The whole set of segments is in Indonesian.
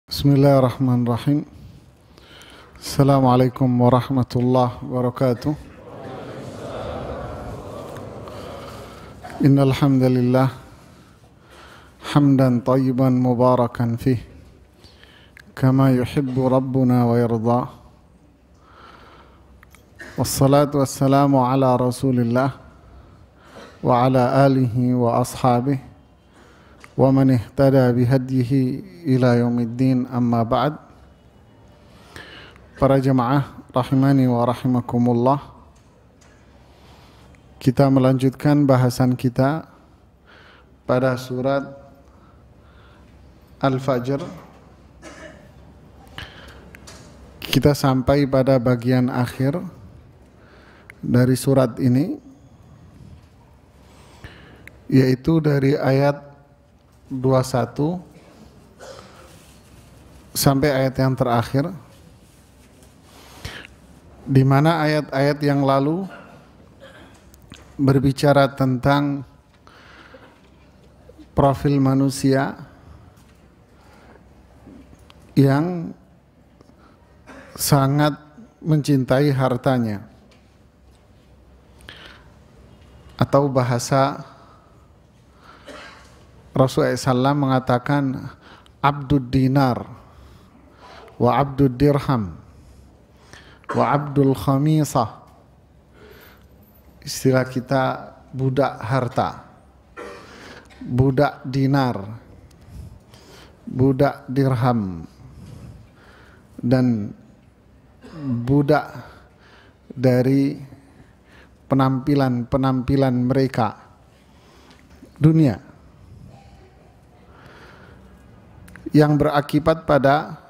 Bismillahirrahmanirrahim. Assalamualaikum warahmatullahi wabarakatuh. Innal hamdalillah hamdan tayyiban mubarakan fih kama yuhibbu rabbuna wa yarda. Wassalatu wassalamu ala Rasulillah wa ala alihi wa ashabihi wa man ihtada bihadyihi ila yaumiddin, amma ba'd. Para jemaah rahimani wa rahimakumullah, kita melanjutkan bahasan kita pada surat Al-Fajr. Kita sampai pada bagian akhir dari surat ini, yaitu dari ayat 21 sampai ayat yang terakhir, di mana ayat-ayat yang lalu berbicara tentang profil manusia yang sangat mencintai hartanya, atau bahasa Rasulullah SAW mengatakan abdud dinar wa abdud dirham wa abdul khamisah. Istilah kita budak harta, budak dinar, budak dirham, dan budak dari penampilan mereka dunia, yang berakibat pada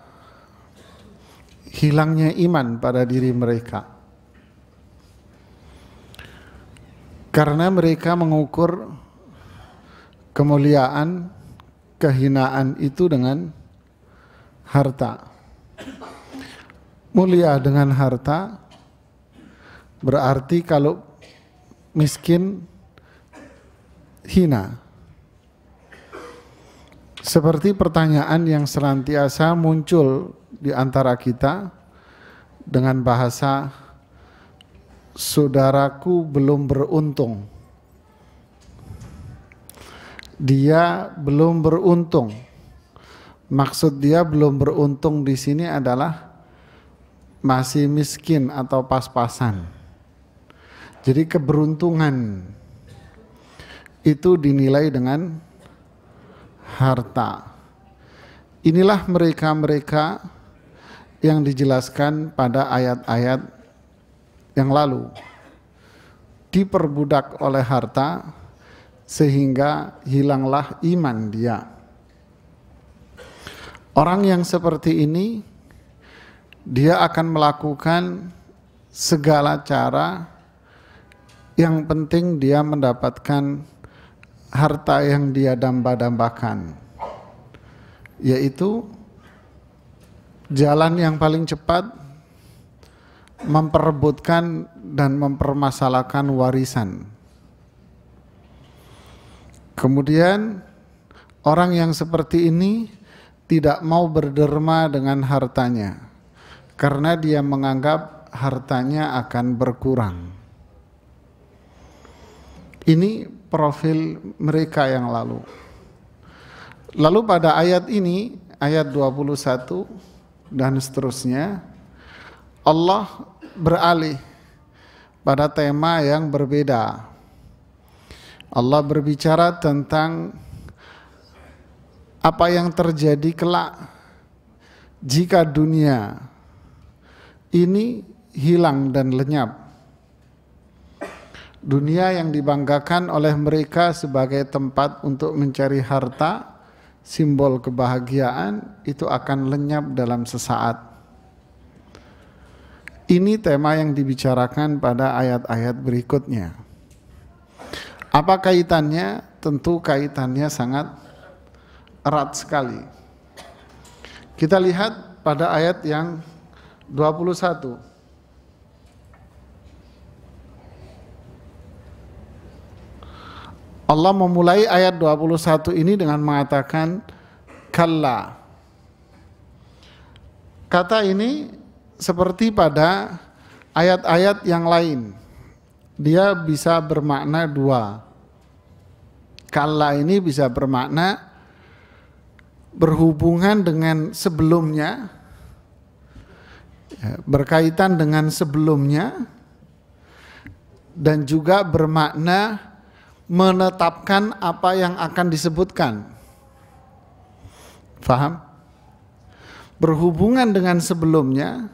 hilangnya iman pada diri mereka, karena mereka mengukur kemuliaan, kehinaan itu dengan harta. Mulia dengan harta berarti kalau miskin hina. Seperti pertanyaan yang senantiasa muncul di antara kita dengan bahasa saudaraku belum beruntung, dia belum beruntung. Maksud dia belum beruntung di sini adalah masih miskin atau pas-pasan. Jadi keberuntungan itu dinilai dengan harta. Inilah mereka-mereka yang dijelaskan pada ayat-ayat yang lalu, diperbudak oleh harta sehingga hilanglah iman dia. Orang yang seperti ini, dia akan melakukan segala cara, yang penting dia mendapatkan harta yang dia damba-dambakan, yaitu jalan yang paling cepat memperebutkan dan mempermasalahkan warisan. Kemudian orang yang seperti ini tidak mau berderma dengan hartanya karena dia menganggap hartanya akan berkurang. Ini profil mereka yang lalu. Lalu pada ayat ini, ayat 21 dan seterusnya, Allah beralih pada tema yang berbeda. Allah berbicara tentang apa yang terjadi kelak jika dunia ini hilang dan lenyap. Dunia yang dibanggakan oleh mereka sebagai tempat untuk mencari harta, simbol kebahagiaan, itu akan lenyap dalam sesaat. Ini tema yang dibicarakan pada ayat-ayat berikutnya. Apa kaitannya? Tentu kaitannya sangat erat sekali. Kita lihat pada ayat yang 21. Allah memulai ayat 21 ini dengan mengatakan kalla. kata ini seperti pada ayat-ayat yang lain. Dia bisa bermakna dua. Kalla ini bisa bermakna berhubungan dengan sebelumnya, berkaitan dengan sebelumnya, dan juga bermakna menetapkan apa yang akan disebutkan. Faham? Berhubungan dengan sebelumnya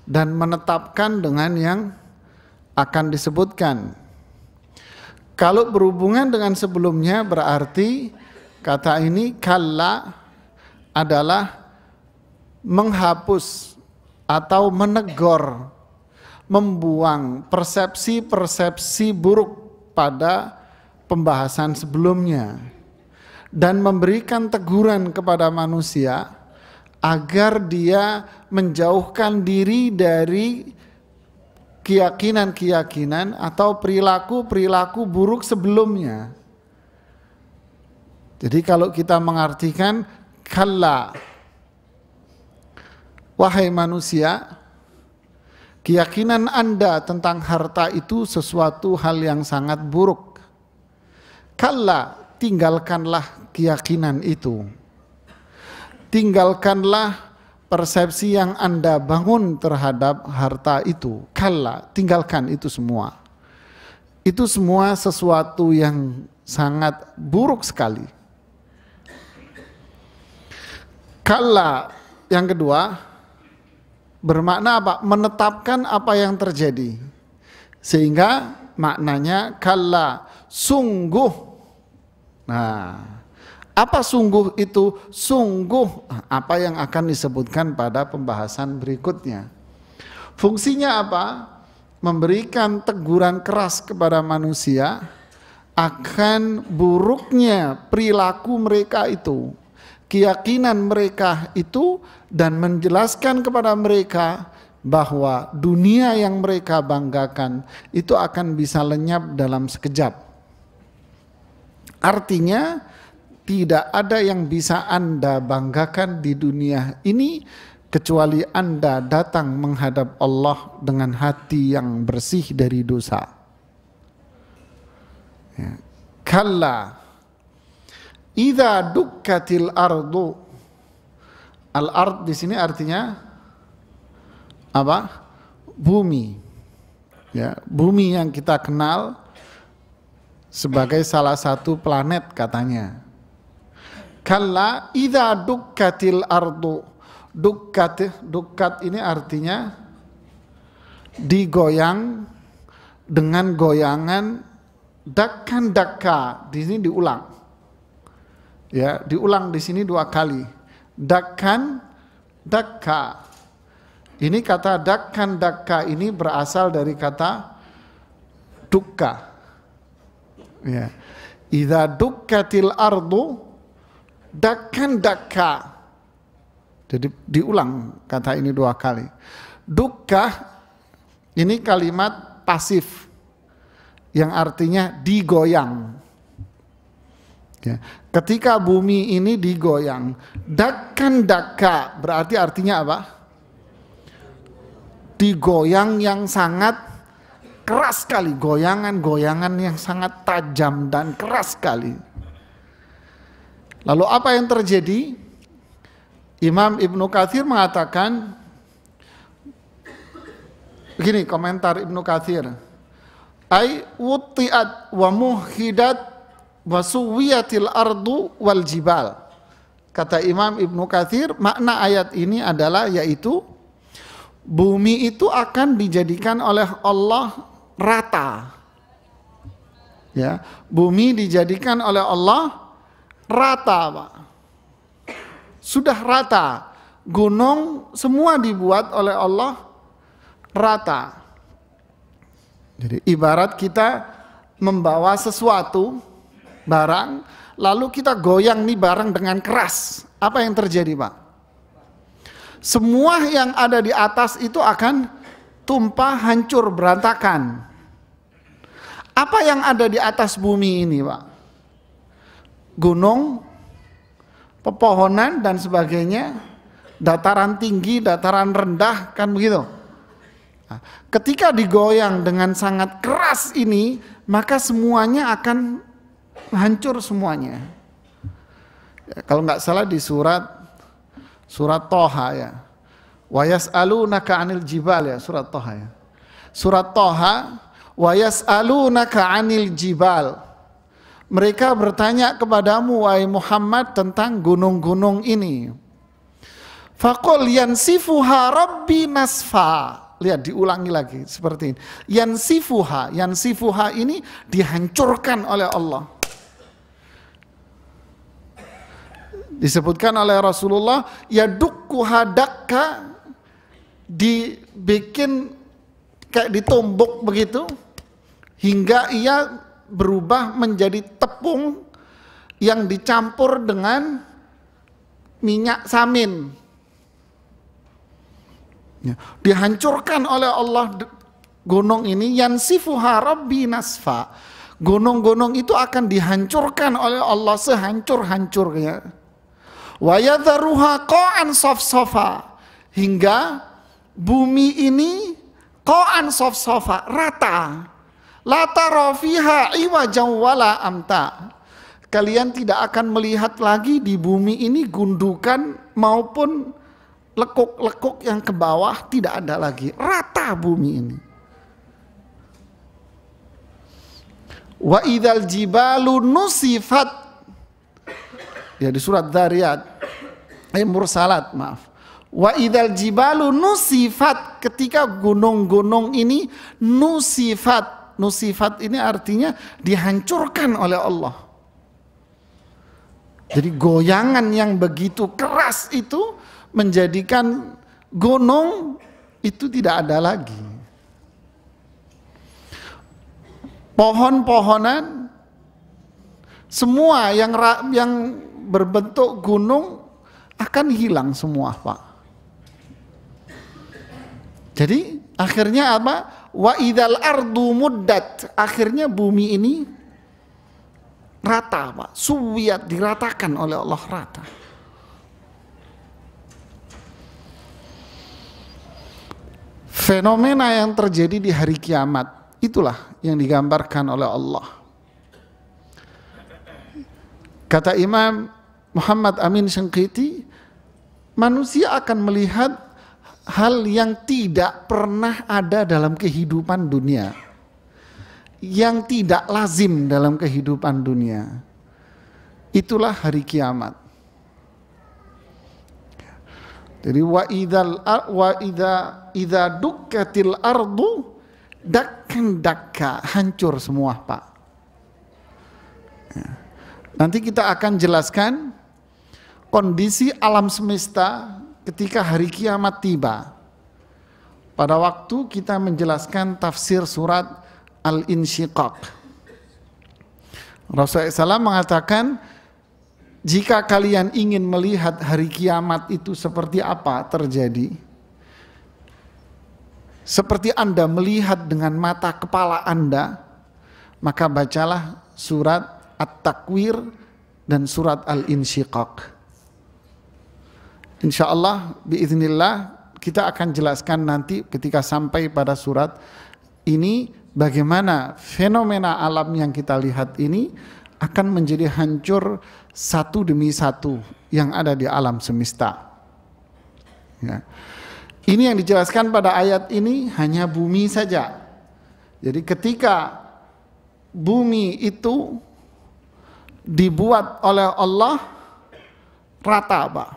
dan menetapkan dengan yang akan disebutkan. Kalau berhubungan dengan sebelumnya berarti kata ini kalla adalah menghapus atau menegur, membuang persepsi-persepsi buruk pada pembahasan sebelumnya dan memberikan teguran kepada manusia agar dia menjauhkan diri dari keyakinan-keyakinan atau perilaku-perilaku buruk sebelumnya. Jadi kalau kita mengartikan kalla, wahai manusia, keyakinan Anda tentang harta itu sesuatu hal yang sangat buruk. Kalla, tinggalkanlah keyakinan itu. Tinggalkanlah persepsi yang Anda bangun terhadap harta itu. Kalla, tinggalkan itu semua. Itu semua sesuatu yang sangat buruk sekali. Kalla yang kedua bermakna apa? Menetapkan apa yang terjadi. Sehingga maknanya kalla, sungguh. Nah, apa sungguh itu? Sungguh apa yang akan disebutkan pada pembahasan berikutnya. Fungsinya apa? Memberikan teguran keras kepada manusia akan buruknya perilaku mereka itu, keyakinan mereka itu, dan menjelaskan kepada mereka bahwa dunia yang mereka banggakan itu akan bisa lenyap dalam sekejap. Artinya tidak ada yang bisa Anda banggakan di dunia ini kecuali Anda datang menghadap Allah dengan hati yang bersih dari dosa. Ya. Kalla idza dukkatil ardu. Al-ard di sini artinya apa? Bumi. Ya, bumi yang kita kenal sebagai salah satu planet katanya. Kalla idza dukkatil ardu. Dukkat ini artinya digoyang dengan goyangan dakkan dakka. Di sini diulang. Ya, diulang di sini 2 kali. Dakkan dakka. Ini kata dakkan dakka ini berasal dari kata dukka. Ya. Idza dukkatil ardu dakkan dakka. Jadi diulang kata ini 2 kali. Dukka ini kalimat pasif yang artinya digoyang. Ya. Ketika bumi ini digoyang, dakkan dakka berarti artinya apa? Digoyang yang sangat keras sekali, goyangan-goyangan yang sangat tajam dan keras sekali. Lalu apa yang terjadi? Imam Ibnu Katsir mengatakan begini, komentar Ibnu Katsir, ai wutiat wa muhidat wa suwiyatil ardu wal jibal. Kata Imam Ibnu Katsir, makna ayat ini adalah yaitu bumi itu akan dijadikan oleh Allah rata. Ya, bumi dijadikan oleh Allah rata, Pak. Sudah rata. Gunung semua dibuat oleh Allah rata. Jadi ibarat kita membawa sesuatu barang, lalu kita goyang nih barang dengan keras. Apa yang terjadi, Pak? Semua yang ada di atas itu akan tumpah, hancur, berantakan. Apa yang ada di atas bumi ini, Pak? Gunung, pepohonan dan sebagainya dataran tinggi, dataran rendah, kan begitu. Nah, ketika digoyang dengan sangat keras ini, maka semuanya akan hancur semuanya. Ya, kalau nggak salah di surat Toha ya, wa yas'alunaka 'anil jibal ya, surat Toha ya. Surat Toha, wa yas'alunaka 'anil jibal. Mereka bertanya kepadamu wahai Muhammad tentang gunung-gunung ini. Faqul yansifuha rabbi nasfa. Lihat, diulangi lagi seperti ini. Yansifuha ini dihancurkan oleh Allah. Disebutkan oleh Rasulullah, yadukkuha dakka, dibikin kayak ditumbuk begitu, hingga ia berubah menjadi tepung yang dicampur dengan minyak samin. Ya, dihancurkan oleh Allah gunung ini, yansifuha rabbi nasfa. Gunung-gunung itu akan dihancurkan oleh Allah sehancur-hancurnya. Wa yadharuha qa'an safsafa, hingga bumi ini qa'an safsafa, rata. La tara fiha iwajan wala amta. Kalian tidak akan melihat lagi di bumi ini gundukan maupun lekuk-lekuk yang ke bawah, tidak ada lagi, rata bumi ini. Wa idzal jibalu nusifat, ya di surat Dzariyat, Mursalat maaf. Wa idzal jibalu nusifat, ketika gunung-gunung ini nusifat. Nusifat ini artinya dihancurkan oleh Allah. Jadi goyangan yang begitu keras itu menjadikan gunung itu tidak ada lagi. Pohon-pohonan, semua yang berbentuk gunung akan hilang semua, Pak. Jadi akhirnya apa? Wa idzal ardu muddat, akhirnya bumi ini rata, Pak. Suwiyat, diratakan oleh Allah, rata. Fenomena yang terjadi di hari kiamat, itulah yang digambarkan oleh Allah. Kata Imam Muhammad Amin Syinqiti, manusia akan melihat hal yang tidak pernah ada dalam kehidupan dunia, yang tidak lazim dalam kehidupan dunia. Itulah hari kiamat. Jadi idza dukkatil ardu dakkan dakka, hancur semua, Pak. Ya. Nanti kita akan jelaskan kondisi alam semesta ketika hari kiamat tiba. Pada waktu kita menjelaskan tafsir surat Al-Insyiqaq. Rasulullah SAW mengatakan, jika kalian ingin melihat hari kiamat itu seperti apa terjadi, seperti Anda melihat dengan mata kepala Anda, maka bacalah surat At-Takwir dan surat Al-Insyiqaq. Insya Allah, biiznillah, kita akan jelaskan nanti ketika sampai pada surat ini, bagaimana fenomena alam yang kita lihat ini akan menjadi hancur satu demi satu yang ada di alam semesta. Ya. Ini yang dijelaskan pada ayat ini hanya bumi saja. Jadi ketika bumi itu dibuat oleh Allah rata, Pak.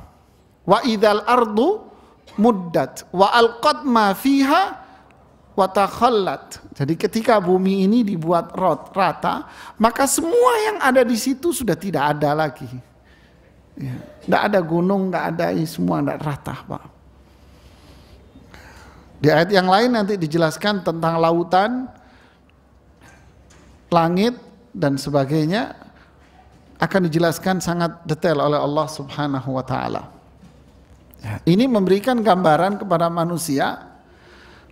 Wa idzal ardu muddat wa alqat ma fiha wa takhallat. Jadi ketika bumi ini dibuat rata, maka semua yang ada di situ sudah tidak ada lagi. Ya, tidak ada gunung, tidak ada, semua tidak rata, Pak. Di ayat yang lain nanti dijelaskan tentang lautan, langit dan sebagainya, akan dijelaskan sangat detail oleh Allah Subhanahu wa taala. Ya, ini memberikan gambaran kepada manusia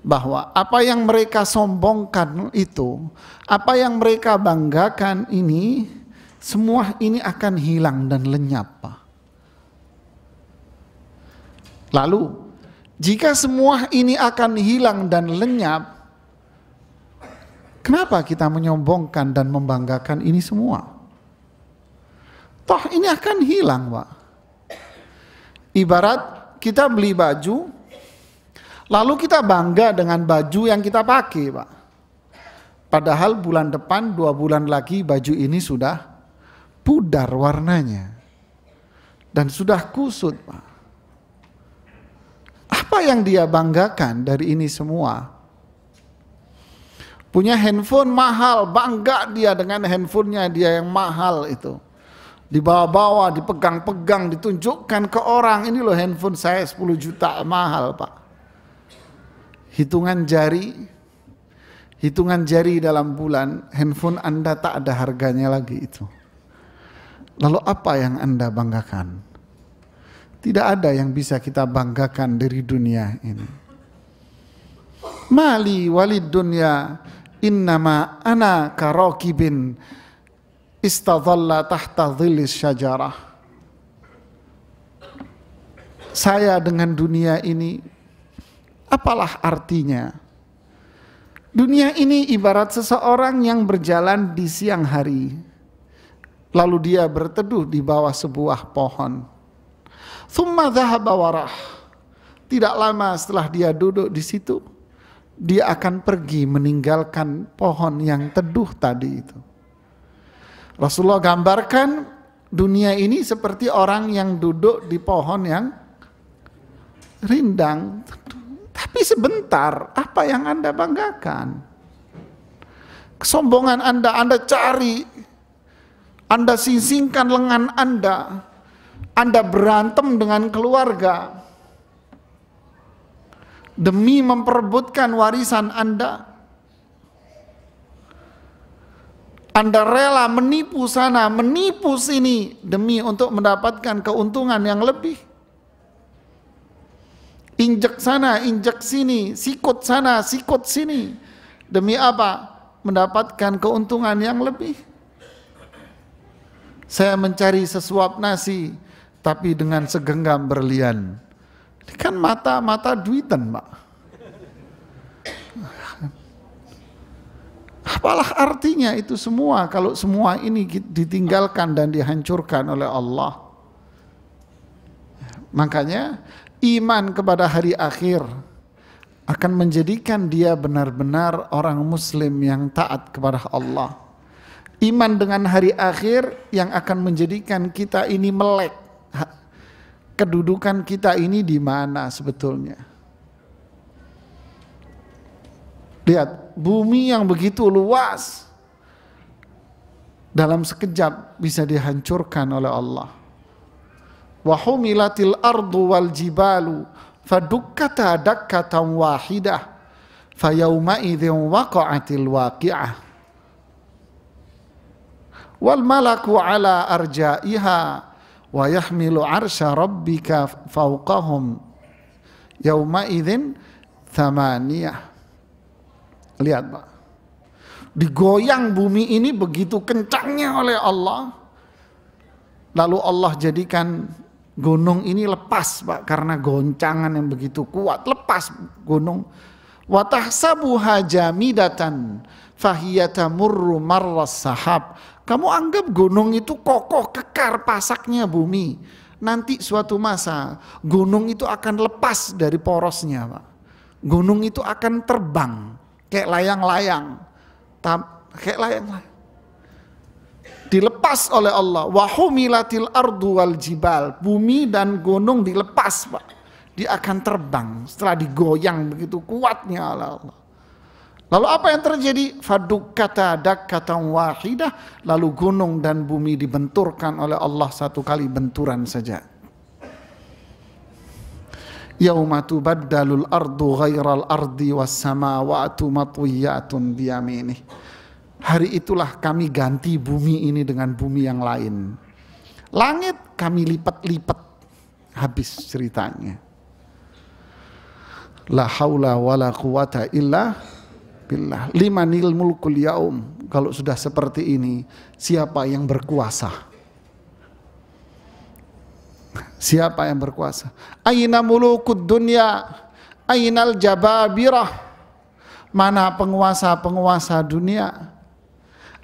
bahwa apa yang mereka sombongkan itu, apa yang mereka banggakan ini, semua ini akan hilang dan lenyap, Pak. Lalu, jika semua ini akan hilang dan lenyap, kenapa kita menyombongkan dan membanggakan ini semua? Toh ini akan hilang, Pak. Ibarat kita beli baju, lalu kita bangga dengan baju yang kita pakai, Pak. Padahal bulan depan, 2 bulan lagi baju ini sudah pudar warnanya. Dan sudah kusut, Pak. Apa yang dia banggakan dari ini semua? Punya handphone mahal, bangga dia dengan handphonenya dia yang mahal itu. Dibawa-bawa, dipegang-pegang, ditunjukkan ke orang, ini loh handphone saya 10 juta, mahal Pak. Hitungan jari dalam bulan, handphone Anda tak ada harganya lagi itu. Lalu apa yang Anda banggakan? Tidak ada yang bisa kita banggakan dari dunia ini. Mali walid dunya innama ana karokibin istadhalla tahta dhillis syajarah. Saya dengan dunia ini, apalah artinya? Dunia ini ibarat seseorang yang berjalan di siang hari, lalu dia berteduh di bawah sebuah pohon. Thumma dhahaba warah. Tidak lama setelah dia duduk di situ, dia akan pergi meninggalkan pohon yang teduh tadi itu. Rasulullah gambarkan dunia ini seperti orang yang duduk di pohon yang rindang. Tapi sebentar, apa yang Anda banggakan? Kesombongan Anda cari, Anda sisingkan lengan Anda berantem dengan keluarga demi memperebutkan warisan Anda. Anda rela menipu sana, menipu sini demi untuk mendapatkan keuntungan yang lebih. Injek sana, injek sini, sikut sana, sikut sini. Demi apa? Mendapatkan keuntungan yang lebih. Saya mencari sesuap nasi, tapi dengan segenggam berlian. Ini kan mata duitan, Pak. Apalah artinya itu semua kalau semua ini ditinggalkan dan dihancurkan oleh Allah. Makanya iman kepada hari akhir akan menjadikan dia benar-benar orang muslim yang taat kepada Allah. Iman dengan hari akhir yang akan menjadikan kita ini melek. Kedudukan kita ini di mana sebetulnya? Lihat, bumi yang begitu luas dalam sekejap bisa dihancurkan oleh Allah. Wa humilatil ardu wal jibalu fadukkata dakkatan wahidah fayauma idzin waqa'atil waqi'ah wal malaku ala arja'iha wa yahmilu arsya rabbika fawqahum yauma idzin thamaniyah. Lihat Pak, digoyang bumi ini begitu kencangnya oleh Allah, lalu Allah jadikan gunung ini lepas Pak, karena goncangan yang begitu kuat, lepas gunung. Wa tahsabuha jamidatan fahiyatamurru marras sahab. Kamu anggap gunung itu kokoh, kekar pasaknya bumi. Nanti suatu masa gunung itu akan lepas dari porosnya Pak. Gunung itu akan terbang kayak layang-layang, kayak layang-layang. Dilepas oleh Allah. Wa humilatil ardu wal jibal. Bumi dan gunung dilepas Pak. Dia akan terbang setelah digoyang begitu kuatnya oleh Allah. Lalu apa yang terjadi? Fadukkata dakkatan wahidah. Lalu gunung dan bumi dibenturkan oleh Allah satu kali benturan saja. Yauma tubaddalul ardu ghairal ardi was samawati matwiyatun biyaminih. Hari itulah kami ganti bumi ini dengan bumi yang lain. Langit kami lipat-lipat. Habis ceritanya. La haula wala quwata illa billah. Limanil mulkul yaum. Kalau sudah seperti ini, siapa yang berkuasa? Siapa yang berkuasa? Aina mulukud dunya, ainal jababirah. Mana penguasa-penguasa dunia?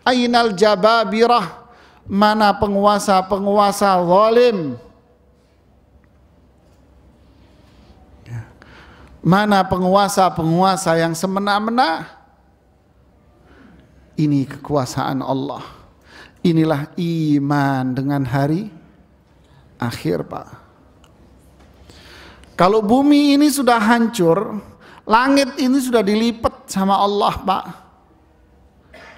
Ainal jababirah. Mana penguasa-penguasa zalim? Mana penguasa-penguasa yang semena-mena? Ini kekuasaan Allah. Inilah iman dengan hari akhir, Pak. Kalau bumi ini sudah hancur, langit ini sudah dilipat sama Allah, Pak.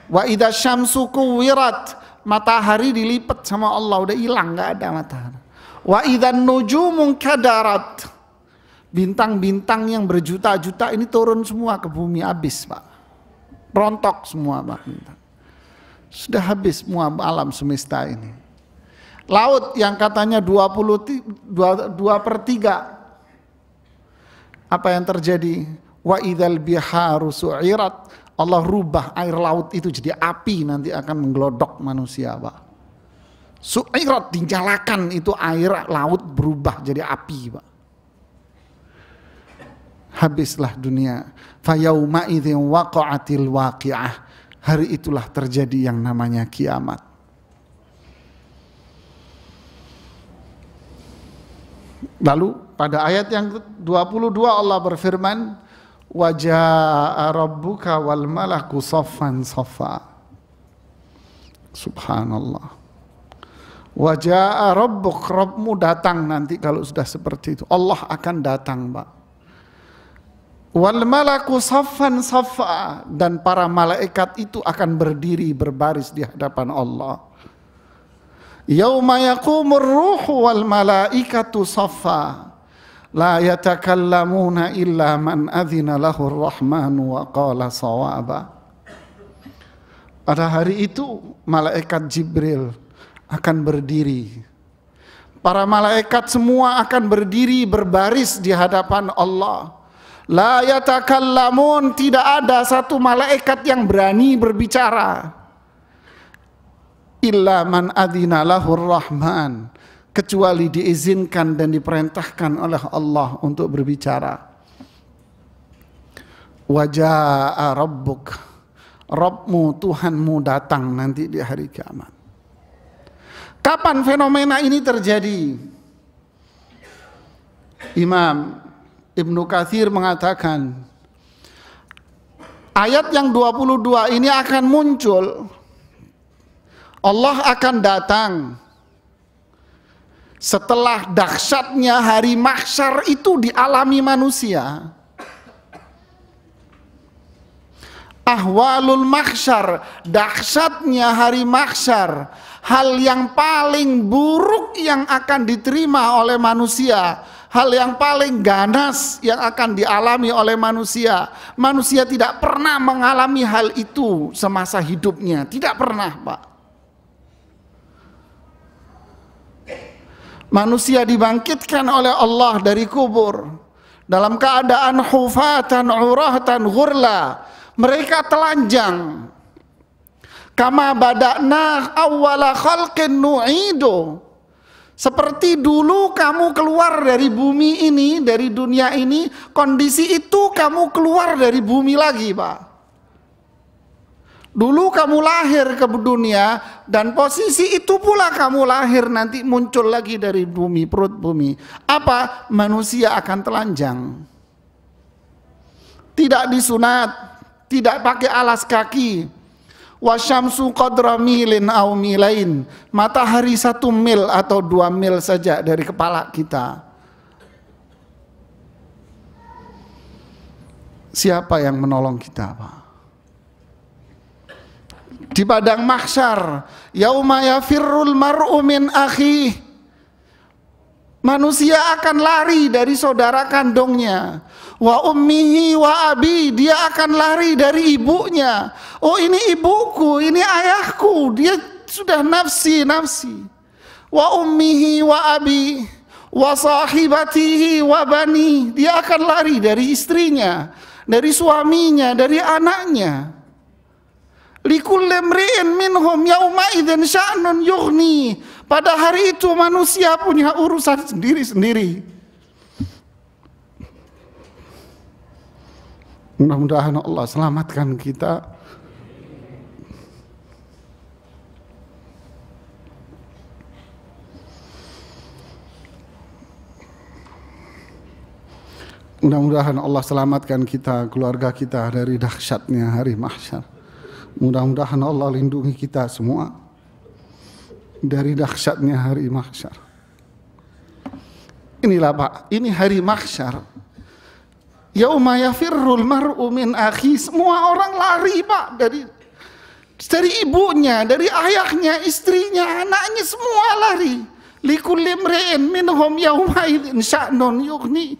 Wa idza syamsu kuwirat, matahari dilipat sama Allah, udah hilang, nggak ada matahari. Wa idzan nujumun kadarat, bintang-bintang yang berjuta-juta ini turun semua ke bumi, habis, Pak. Rontok semua, Pak. Sudah habis semua alam semesta ini. Laut yang katanya 2/3, apa yang terjadi? Wa idzal biharu su'irat, Allah rubah air laut itu jadi api, nanti akan menggelodok manusia, Pak. Su'irat, dinyalakan itu air laut berubah jadi api, Pak. Habislah dunia. Fayauma idzin waqa'atil waqi'ah. Hari itulah terjadi yang namanya kiamat. Lalu pada ayat yang 22 Allah berfirman, wa jaa rabbuka wal malaku saffan saffa. Subhanallah. Wa jaa rabbuk, Rabbmu datang nanti kalau sudah seperti itu. Allah akan datang, Pak. Wal malaku saffan saffa, dan para malaikat itu akan berdiri berbaris di hadapan Allah. Yauma yaqumur ruhu wal malaikatu saffa, la yatakallamuna illa man adzina lahur rahmanu wa qala shawaba. Pada hari itu malaikat Jibril akan berdiri. Para malaikat semua akan berdiri berbaris di hadapan Allah. La yatakallamun, tidak ada satu malaikat yang berani berbicara. Illa man adzina lahur rahman, kecuali diizinkan dan diperintahkan oleh Allah untuk berbicara. Wa jaa rabbuk, Rabbmu, Tuhanmu datang nanti di hari kiamat. Kapan fenomena ini terjadi? Imam Ibnu Katsir mengatakan ayat yang 22 ini akan muncul, Allah akan datang setelah dahsyatnya hari mahsyar itu dialami manusia. Ahwalul mahsyar, dahsyatnya hari mahsyar, hal yang paling buruk yang akan diterima oleh manusia, hal yang paling ganas yang akan dialami oleh manusia. Manusia tidak pernah mengalami hal itu semasa hidupnya, tidak pernah, Pak. Manusia dibangkitkan oleh Allah dari kubur dalam keadaan hufatan urahtan ghurla, mereka telanjang. Kama bada'na awwala khalqin nu'idu, seperti dulu kamu keluar dari bumi ini, dari dunia ini, kondisi itu kamu keluar dari bumi lagi, Pak. Dulu kamu lahir ke dunia, dan posisi itu pula kamu lahir nanti muncul lagi dari bumi, perut bumi. Apa? Manusia akan telanjang. Tidak disunat, tidak pakai alas kaki. Wasyamsu qadra milin au milain, matahari 1 mil atau 2 mil saja dari kepala kita. Siapa yang menolong kita, Pak? Di padang mahsyar, yauma yafirrul mar'u min akhi, manusia akan lari dari saudara kandungnya. Wa ummihi wa abi, dia akan lari dari ibunya. Oh, ini ibuku, ini ayahku, dia sudah nafsi. Wa ummihi wa abi wa sahibatihi wa bani, dia akan lari dari istrinya, dari suaminya, dari anaknya. Likulli imri'in minhum yauma idzin sya'nun yughni. Pada hari itu manusia punya urusan sendiri-sendiri. Mudah-mudahan Allah selamatkan kita. Mudah-mudahan Allah selamatkan kita, keluarga kita dari dahsyatnya hari mahsyar. Mudah-mudahan Allah lindungi kita semua dari dahsyatnya hari mahsyar. Inilah Pak, ini hari mahsyar. Yauma yafirrul mar'u min akhi. Semua orang lari Pak dari ibunya, dari ayahnya, istrinya, anaknya, semua lari. Likulli imri'in minhum yauma idzin sya'nun yughni.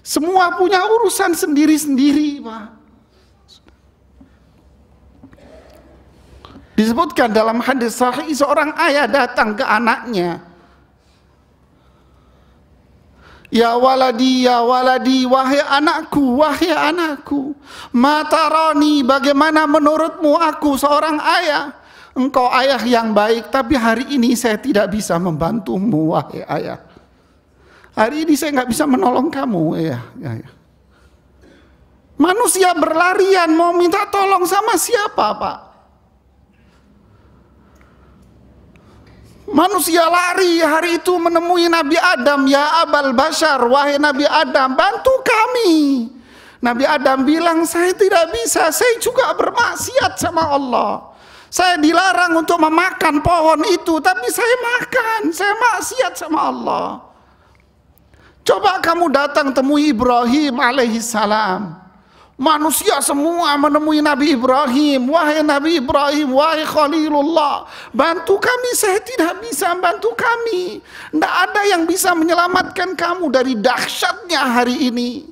Semua punya urusan sendiri-sendiri, Pak. Disebutkan dalam hadis sahih, seorang ayah datang ke anaknya. Ya waladi, wahai anakku, mataroni, bagaimana menurutmu aku seorang ayah? Engkau ayah yang baik, tapi hari ini saya tidak bisa membantumu, wahai ayah. Hari ini saya nggak bisa menolong kamu, ya. Manusia berlarian mau minta tolong sama siapa, Pak? Manusia lari hari itu menemui Nabi Adam, ya Abal Bashar, wahai Nabi Adam, bantu kami. Nabi Adam bilang, saya tidak bisa, saya juga bermaksiat sama Allah. Saya dilarang untuk memakan pohon itu, tapi saya makan, saya maksiat sama Allah. Coba kamu datang temui Ibrahim alaihissalam. Manusia semua menemui Nabi Ibrahim. Wahai Nabi Ibrahim, wahai Khalilullah, bantu kami, saya tidak bisa bantu kami. Tidak ada yang bisa menyelamatkan kamu dari dahsyatnya hari ini.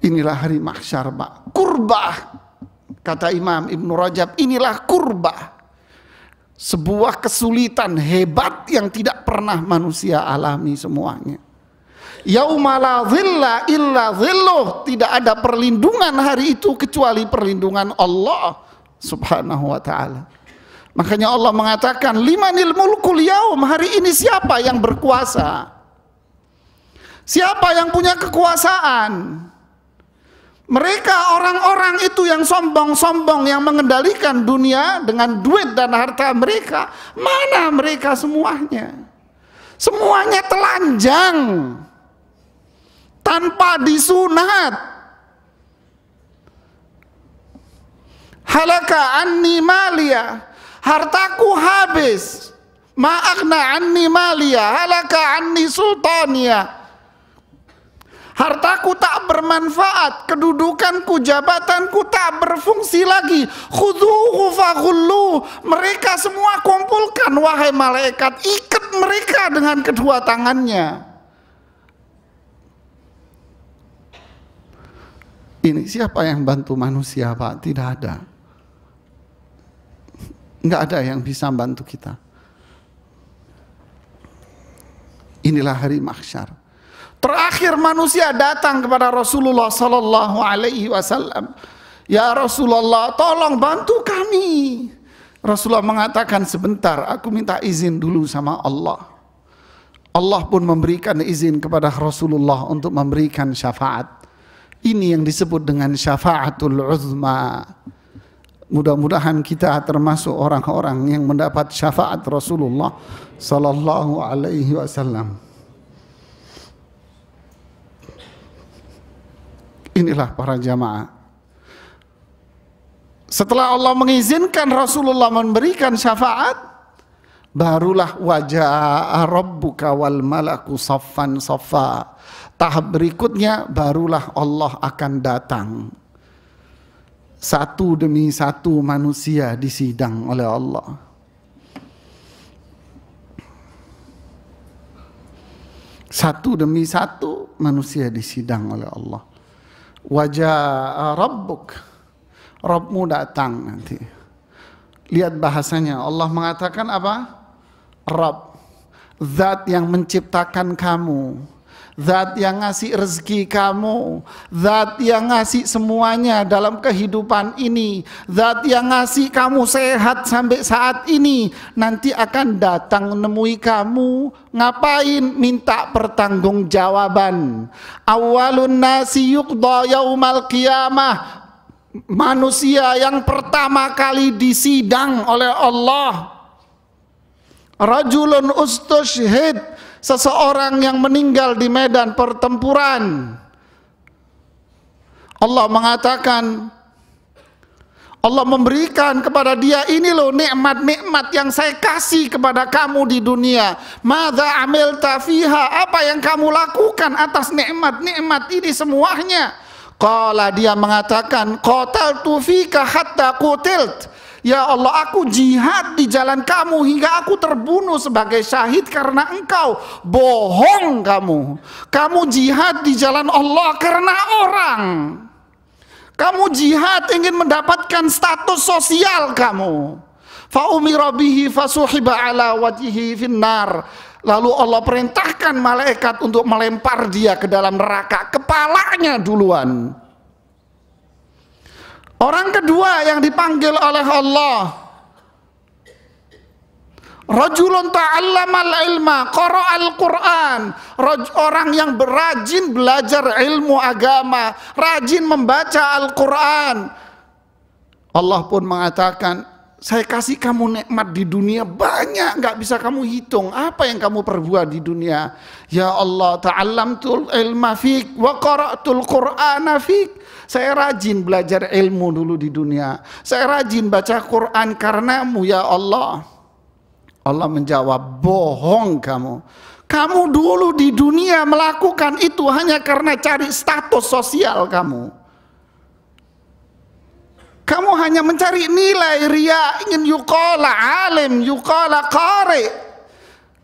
Inilah hari mahsyar, Pak. Kurbah, kata Imam Ibn Rajab, inilah kurbah. Sebuah kesulitan hebat yang tidak pernah manusia alami semuanya. Yauma la dhilla illa dhilluh. Tidak ada perlindungan hari itu kecuali perlindungan Allah subhanahu wa ta'ala. Makanya Allah mengatakan, limanil mulkul yaum, hari ini siapa yang berkuasa? Siapa yang punya kekuasaan? Mereka orang-orang itu yang sombong-sombong, yang mengendalikan dunia dengan duit dan harta mereka. Mana mereka semuanya? Semuanya telanjang, tanpa disunat. Halaka anni malia, hartaku habis. Ma'aghna anni malia, halaka anni sultania. Hartaku tak bermanfaat, kedudukanku, jabatanku tak berfungsi lagi. Khudhuhu faghullu. Mereka semua kumpulkan, wahai malaikat, ikat mereka dengan kedua tangannya. Ini siapa yang bantu manusia, Pak? Tidak ada. Nggak ada yang bisa bantu kita. Inilah hari mahsyar. Terakhir manusia datang kepada Rasulullah sallallahu alaihi wasallam. Ya Rasulullah, tolong bantu kami. Rasulullah mengatakan, sebentar, aku minta izin dulu sama Allah. Allah pun memberikan izin kepada Rasulullah untuk memberikan syafaat. Ini yang disebut dengan syafaatul uzma. Mudah-mudahan kita termasuk orang-orang yang mendapat syafaat Rasulullah sallallahu alaihi wasallam. Inilah para jamaah. Setelah Allah mengizinkan Rasulullah memberikan syafaat, barulah wajah rabbuka wal malaku saffan saffa. Tahap berikutnya barulah Allah akan datang. Satu demi satu manusia disidang oleh Allah. Satu demi satu manusia disidang oleh Allah. Wajah Rabbuk, Rabbmu datang nanti. Lihat bahasanya, Allah mengatakan apa? Rabb, zat yang menciptakan kamu, Zat yang ngasih rezeki kamu, zat yang ngasih semuanya dalam kehidupan ini, zat yang ngasih kamu sehat sampai saat ini, nanti akan datang menemui kamu. Ngapain? Minta pertanggungjawaban. Awalun nasi yuqda yaumal qiyamah. Manusia yang pertama kali disidang oleh Allah, rajulun ustushhid, seseorang yang meninggal di medan pertempuran. Allah mengatakan, Allah memberikan kepada dia, ini loh nikmat-nikmat yang saya kasih kepada kamu di dunia. Madza amilta fiha, apa yang kamu lakukan atas nikmat-nikmat ini semuanya? Qala, dia mengatakan, qataltu fika hatta qutilt. Ya Allah, aku jihad di jalan kamu hingga aku terbunuh sebagai syahid karena engkau. Bohong kamu. Kamu jihad di jalan Allah karena orang. Kamu jihad ingin mendapatkan status sosial kamu. Fa umira bihi fasuhiba ala wajhihi finnar. Lalu Allah perintahkan malaikat untuk melempar dia ke dalam neraka, kepalanya duluan. Orang kedua yang dipanggil oleh Allah, rajulun ta'allamal ilma, qara'al Qur'an, orang yang rajin belajar ilmu agama, rajin membaca Al-Quran. Allah pun mengatakan, saya kasih kamu nikmat di dunia banyak, nggak bisa kamu hitung apa yang kamu perbuat di dunia. Ya Allah, ta'allamtul ilma fik wa qara'tul Qur'ana fik. Saya rajin belajar ilmu dulu di dunia. Saya rajin baca Quran karenamu ya Allah. Allah menjawab, bohong kamu. Kamu dulu di dunia melakukan itu hanya karena cari status sosial kamu. Kamu hanya mencari nilai ria, ingin yuqala alim, yuqala qari.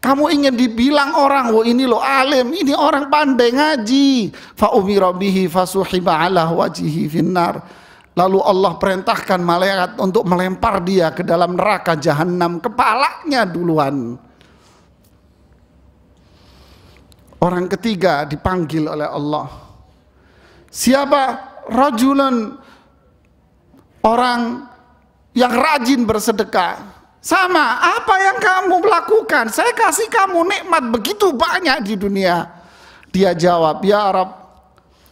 Kamu ingin dibilang orang, wah ini loh alim, ini orang pandai ngaji. Fa umira bihi fasuhiba ala wajhihi finnar. Lalu Allah perintahkan malaikat untuk melempar dia ke dalam neraka jahanam, kepalanya duluan. Orang ketiga dipanggil oleh Allah. Siapa? Rajulun, orang yang rajin bersedekah. Sama, apa yang kamu lakukan? Saya kasih kamu nikmat begitu banyak di dunia. Dia jawab, ya Rabb,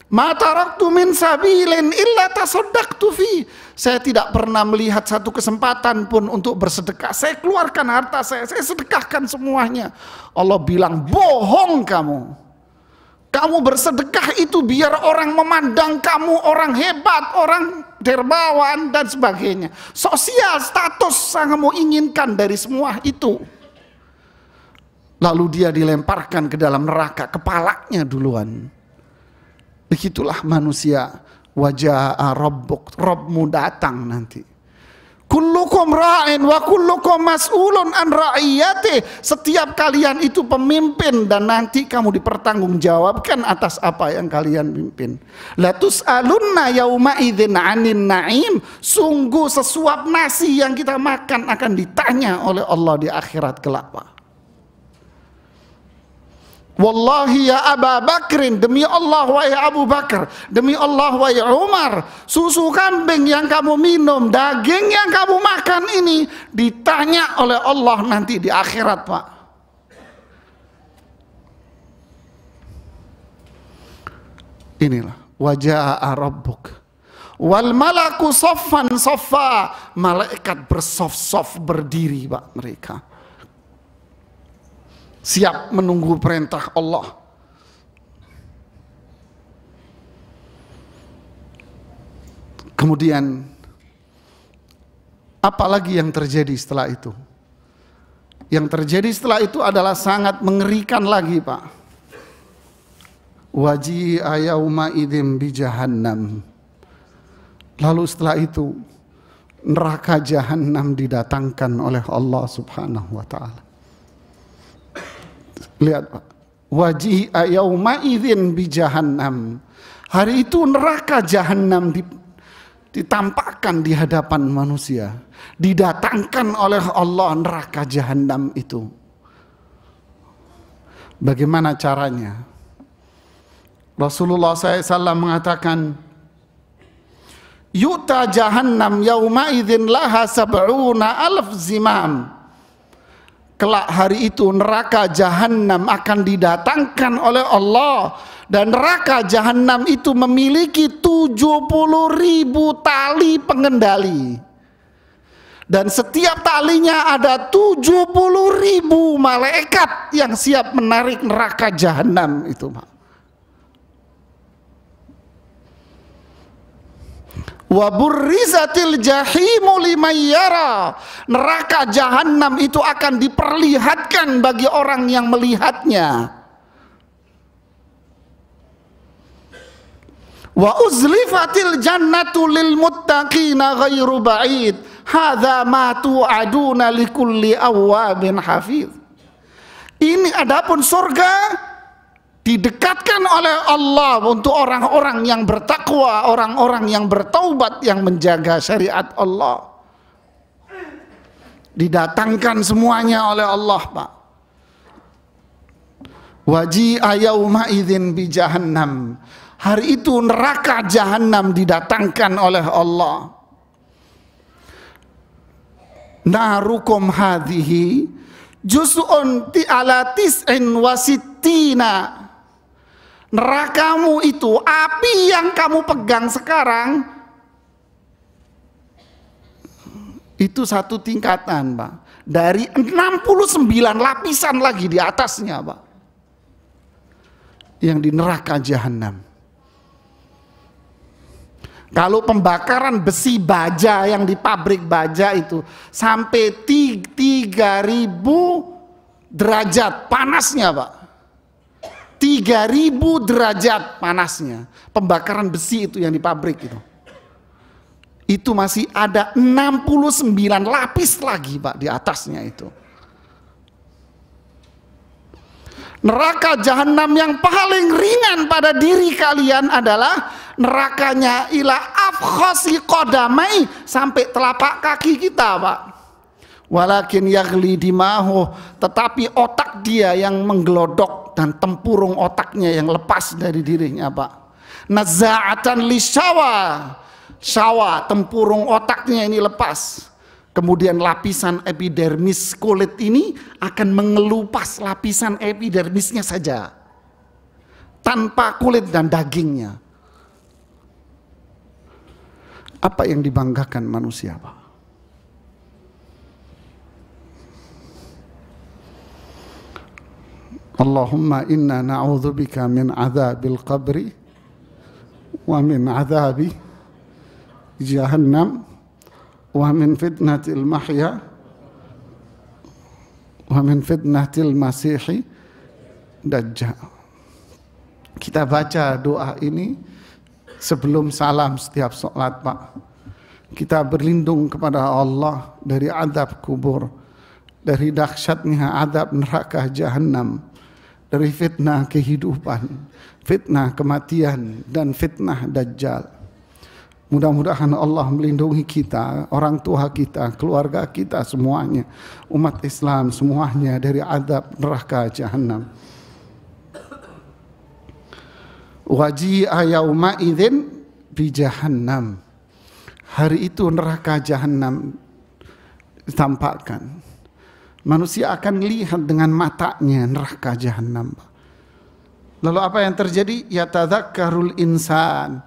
ma taraktu min sabilin illa tasaddaqtu fi. Saya tidak pernah melihat satu kesempatan pun untuk bersedekah. Saya keluarkan harta saya sedekahkan semuanya. Allah bilang, bohong kamu. Kamu bersedekah itu biar orang memandang kamu orang hebat, orang dermawan dan sebagainya. Sosial, status yang kamu inginkan dari semua itu. Lalu dia dilemparkan ke dalam neraka, kepalanya duluan. Begitulah manusia. Wajah Rabbuk, Rabbmu datang nanti. Kullukum ra'in wa kullukum mas'ulun an ra'iyati. Setiap kalian itu pemimpin dan nanti kamu dipertanggungjawabkan atas apa yang kalian pimpin. La tus'alunna yauma idzin 'anin na'im. Sungguh sesuap nasi yang kita makan akan ditanya oleh Allah di akhirat kelak, Pak. Wallahi ya Aba Bakrin, demi Allah wahai Abu Bakar, demi Allah wahai Umar, susu kambing yang kamu minum, daging yang kamu makan ini ditanya oleh Allah nanti di akhirat, Pak. Inilah wajah Rabbuk wal malaku saffan saffa. Malaikat bersof-sof berdiri, Pak, mereka siap menunggu perintah Allah. Kemudian apalagi yang terjadi setelah itu? Yang terjadi setelah itu adalah sangat mengerikan lagi, Pak. Waji'a yauma idzin bi jahannam. Lalu setelah itu neraka jahanam didatangkan oleh Allah Subhanahu wa taala. Lihat, Pak. Waji'a yauma idzin bi jahannam. Hari itu neraka jahanam ditampakkan di hadapan manusia. Didatangkan oleh Allah neraka jahanam itu. Bagaimana caranya? Rasulullah SAW mengatakan, yu'ta jahannam yawma idzin laha sab'una alf zimam. Kelak hari itu neraka jahannam akan didatangkan oleh Allah, dan neraka jahannam itu memiliki 70.000 tali pengendali, dan setiap talinya ada 70.000 malaikat yang siap menarik neraka jahannam itu. Wa burrizatil jahimu liman yara. Neraka jahanam itu akan diperlihatkan bagi orang yang melihatnya. Wa uzlifatil jannatu lil muttaqina ghairu ba'id. Hadza ma tu'aduna likulli awwabin hafiz. Ini adapun surga didekatkan oleh Allah untuk orang-orang yang bertakwa, orang-orang yang bertaubat, yang menjaga syariat Allah. Didatangkan semuanya oleh Allah, Pak. Waji'a yauma idzin bi jahannam. Hari itu neraka jahannam didatangkan oleh Allah. Narukum hadhihi juz'un ala tis'in wa sittina. Nerakamu itu, api yang kamu pegang sekarang, itu satu tingkatan, Pak. Dari 69 lapisan lagi di atasnya, Pak, yang di neraka jahanam. Kalau pembakaran besi baja yang di pabrik baja itu sampai 3.000 derajat panasnya, Pak. 3.000 derajat panasnya pembakaran besi itu yang di pabrik itu masih ada 69 lapis lagi, Pak, di atasnya itu. Neraka jahanam yang paling ringan pada diri kalian adalah nerakanya ila afkhasi qadamai, sampai telapak kaki kita, Pak. Walakin yaghli dimahu, tetapi otak dia yang menggelodok dan tempurung otaknya yang lepas dari dirinya, Pak. Nazza'atan lisyawa, tempurung otaknya ini lepas. Kemudian lapisan epidermis kulit ini akan mengelupas lapisan epidermisnya saja, tanpa kulit dan dagingnya. Apa yang dibanggakan manusia, Pak? Allahumma inna na'udzubika min adzabil qabri wa min adzabi jahannam wa min fitnatil mahya wa min fitnatil masihi dajjal. Kita baca doa ini sebelum salam setiap sholat, Pak. Kita berlindung kepada Allah dari azab kubur, dari dahsyatnya azab neraka jahanam, dari fitnah kehidupan, fitnah kematian, dan fitnah dajjal. Mudah-mudahan Allah melindungi kita, orang tua kita, keluarga kita semuanya, umat Islam semuanya dari azab neraka jahanam. Waji'a yauma idzin bi jahannam. Hari itu neraka jahanam ditampakkan. Manusia akan lihat dengan matanya neraka jahanam. Lalu apa yang terjadi? Yatadzakkarul insan.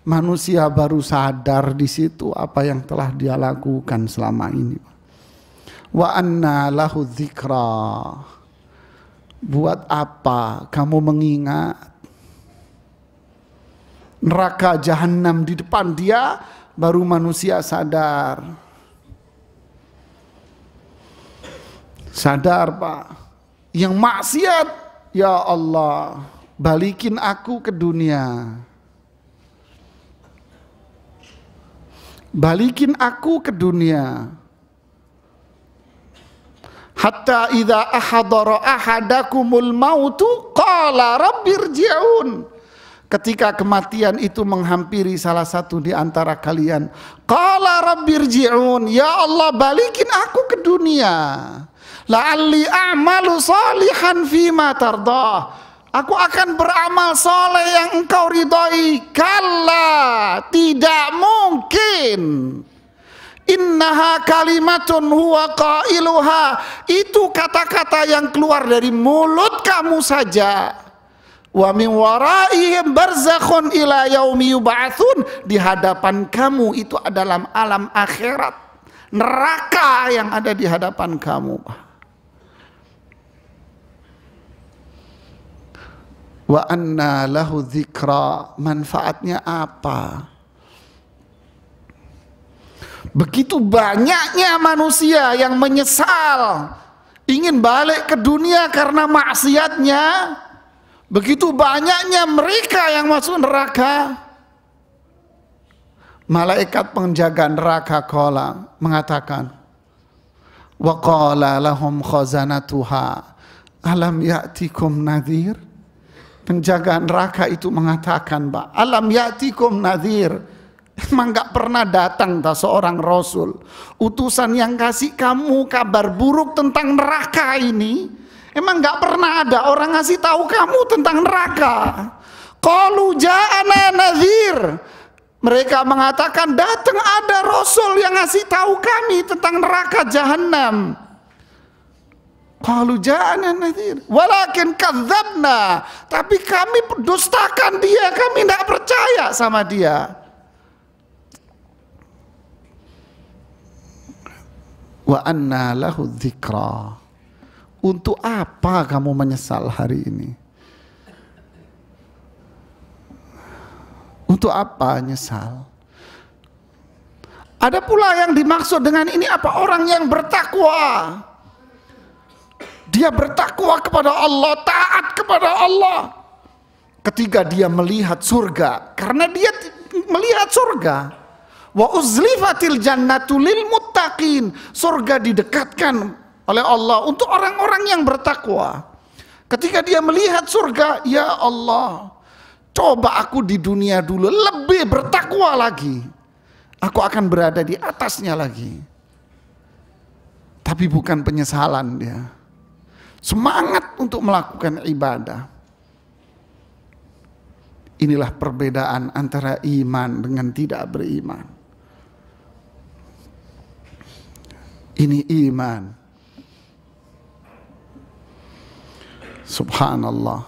Manusia baru sadar di situ apa yang telah dia lakukan selama ini. Wa anna lahu dzikra. Buat apa kamu mengingat neraka jahanam di depan dia, baru manusia sadar. Sadar, Pak. Yang maksiat, ya Allah, balikin aku ke dunia. Balikin aku ke dunia. Hatta idza ahadara ahadakumul mautu qala rabbirji'un. Ketika kematian itu menghampiri salah satu di antara kalian, qala rabbirji'un, ya Allah, balikin aku ke dunia. La'alli a'malu salihan fima tardah. Aku akan beramal soleh yang engkau ridhoi. Kalla, tidak mungkin. Innaha kalimatun huwa qailuha. Itu kata-kata yang keluar dari mulut kamu saja. Wa min waraihim barzakhun ila yaumi yub'atsun. Di hadapan kamu itu adalah alam akhirat, neraka yang ada di hadapan kamu. Wa anna lahu dzikra, manfaatnya apa? Begitu banyaknya manusia yang menyesal, ingin balik ke dunia karena maksiatnya. Begitu banyaknya mereka yang masuk neraka. Malaikat penjaga neraka qala mengatakan, wa qala lahum khazanatuha alam ya'tikum nadhir. Penjaga neraka itu mengatakan, Pak, alam ya'tikum nadhir. Emang gak pernah datang tak seorang rasul, utusan yang kasih kamu kabar buruk tentang neraka ini? Emang gak pernah ada orang ngasih tahu kamu tentang neraka? Qalu ja'ana nadhir. Mereka mengatakan, datang ada rasul yang ngasih tahu kami tentang neraka jahanam. Qalu ja'ana nadhir walakin kadzabna, tapi kami dustakan dia, kami tidak percaya sama dia. Wa anna lahu dzikra. Untuk apa kamu menyesal hari ini? Untuk apa nyesal? Ada pula yang dimaksud dengan ini apa? Orang yang bertakwa. Dia bertakwa kepada Allah, taat kepada Allah. Ketika dia melihat surga, karena dia melihat surga. Wa uzlifatil jannatu lil muttaqin. Surga didekatkan oleh Allah untuk orang-orang yang bertakwa. Ketika dia melihat surga, ya Allah, coba aku di dunia dulu lebih bertakwa lagi. Aku akan berada di atasnya lagi. Tapi bukan penyesalan dia. Semangat untuk melakukan ibadah. Inilah perbedaan antara iman dengan tidak beriman. Ini iman. Subhanallah.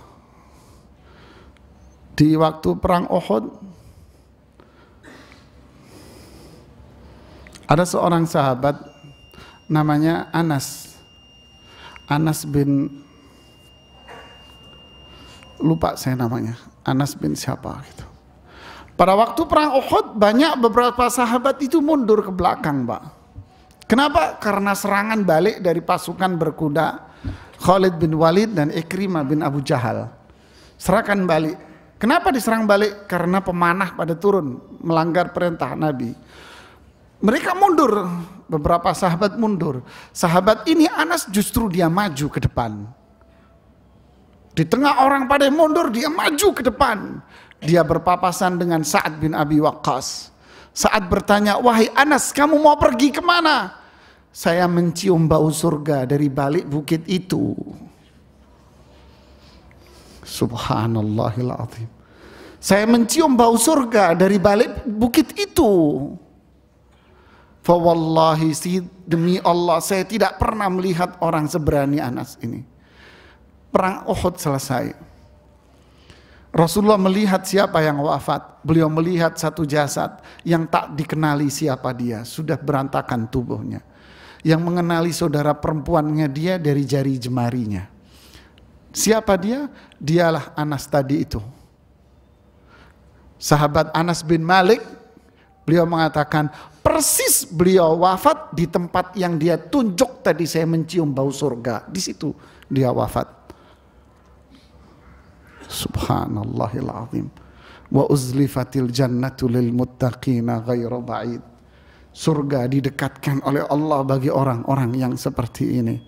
Di waktu perang Uhud, ada seorang sahabat namanya Anas bin, lupa saya namanya, Anas bin siapa gitu. Pada waktu perang Uhud banyak beberapa sahabat itu mundur ke belakang, Pak. Kenapa? Karena serangan balik dari pasukan berkuda Khalid bin Walid dan Ikrimah bin Abu Jahal. Serahkan balik. Kenapa diserang balik? Karena pemanah pada turun melanggar perintah Nabi. Mereka mundur, beberapa sahabat mundur. Sahabat ini Anas justru dia maju ke depan. Di tengah orang pada mundur, dia maju ke depan. Dia berpapasan dengan Sa'ad bin Abi Waqqas. Sa'ad bertanya, wahai Anas, kamu mau pergi kemana? Saya mencium bau surga dari balik bukit itu. Subhanallahil azim. Saya mencium bau surga dari balik bukit itu. Fa wallahi, demi Allah, saya tidak pernah melihat orang seberani Anas ini. Perang Uhud selesai. Rasulullah melihat siapa yang wafat. Beliau melihat satu jasad yang tak dikenali siapa dia, sudah berantakan tubuhnya. Yang mengenali saudara perempuannya dia dari jari jemarinya. Siapa dia? Dialah Anas tadi itu. Sahabat Anas bin Malik, beliau mengatakan persis beliau wafat di tempat yang dia tunjuk tadi, saya mencium bau surga. Di situ dia wafat. Subhanallahil azim. Wa uzlifatil jannatu lil muttaqina ghairu ba'id. Surga didekatkan oleh Allah bagi orang-orang yang seperti ini.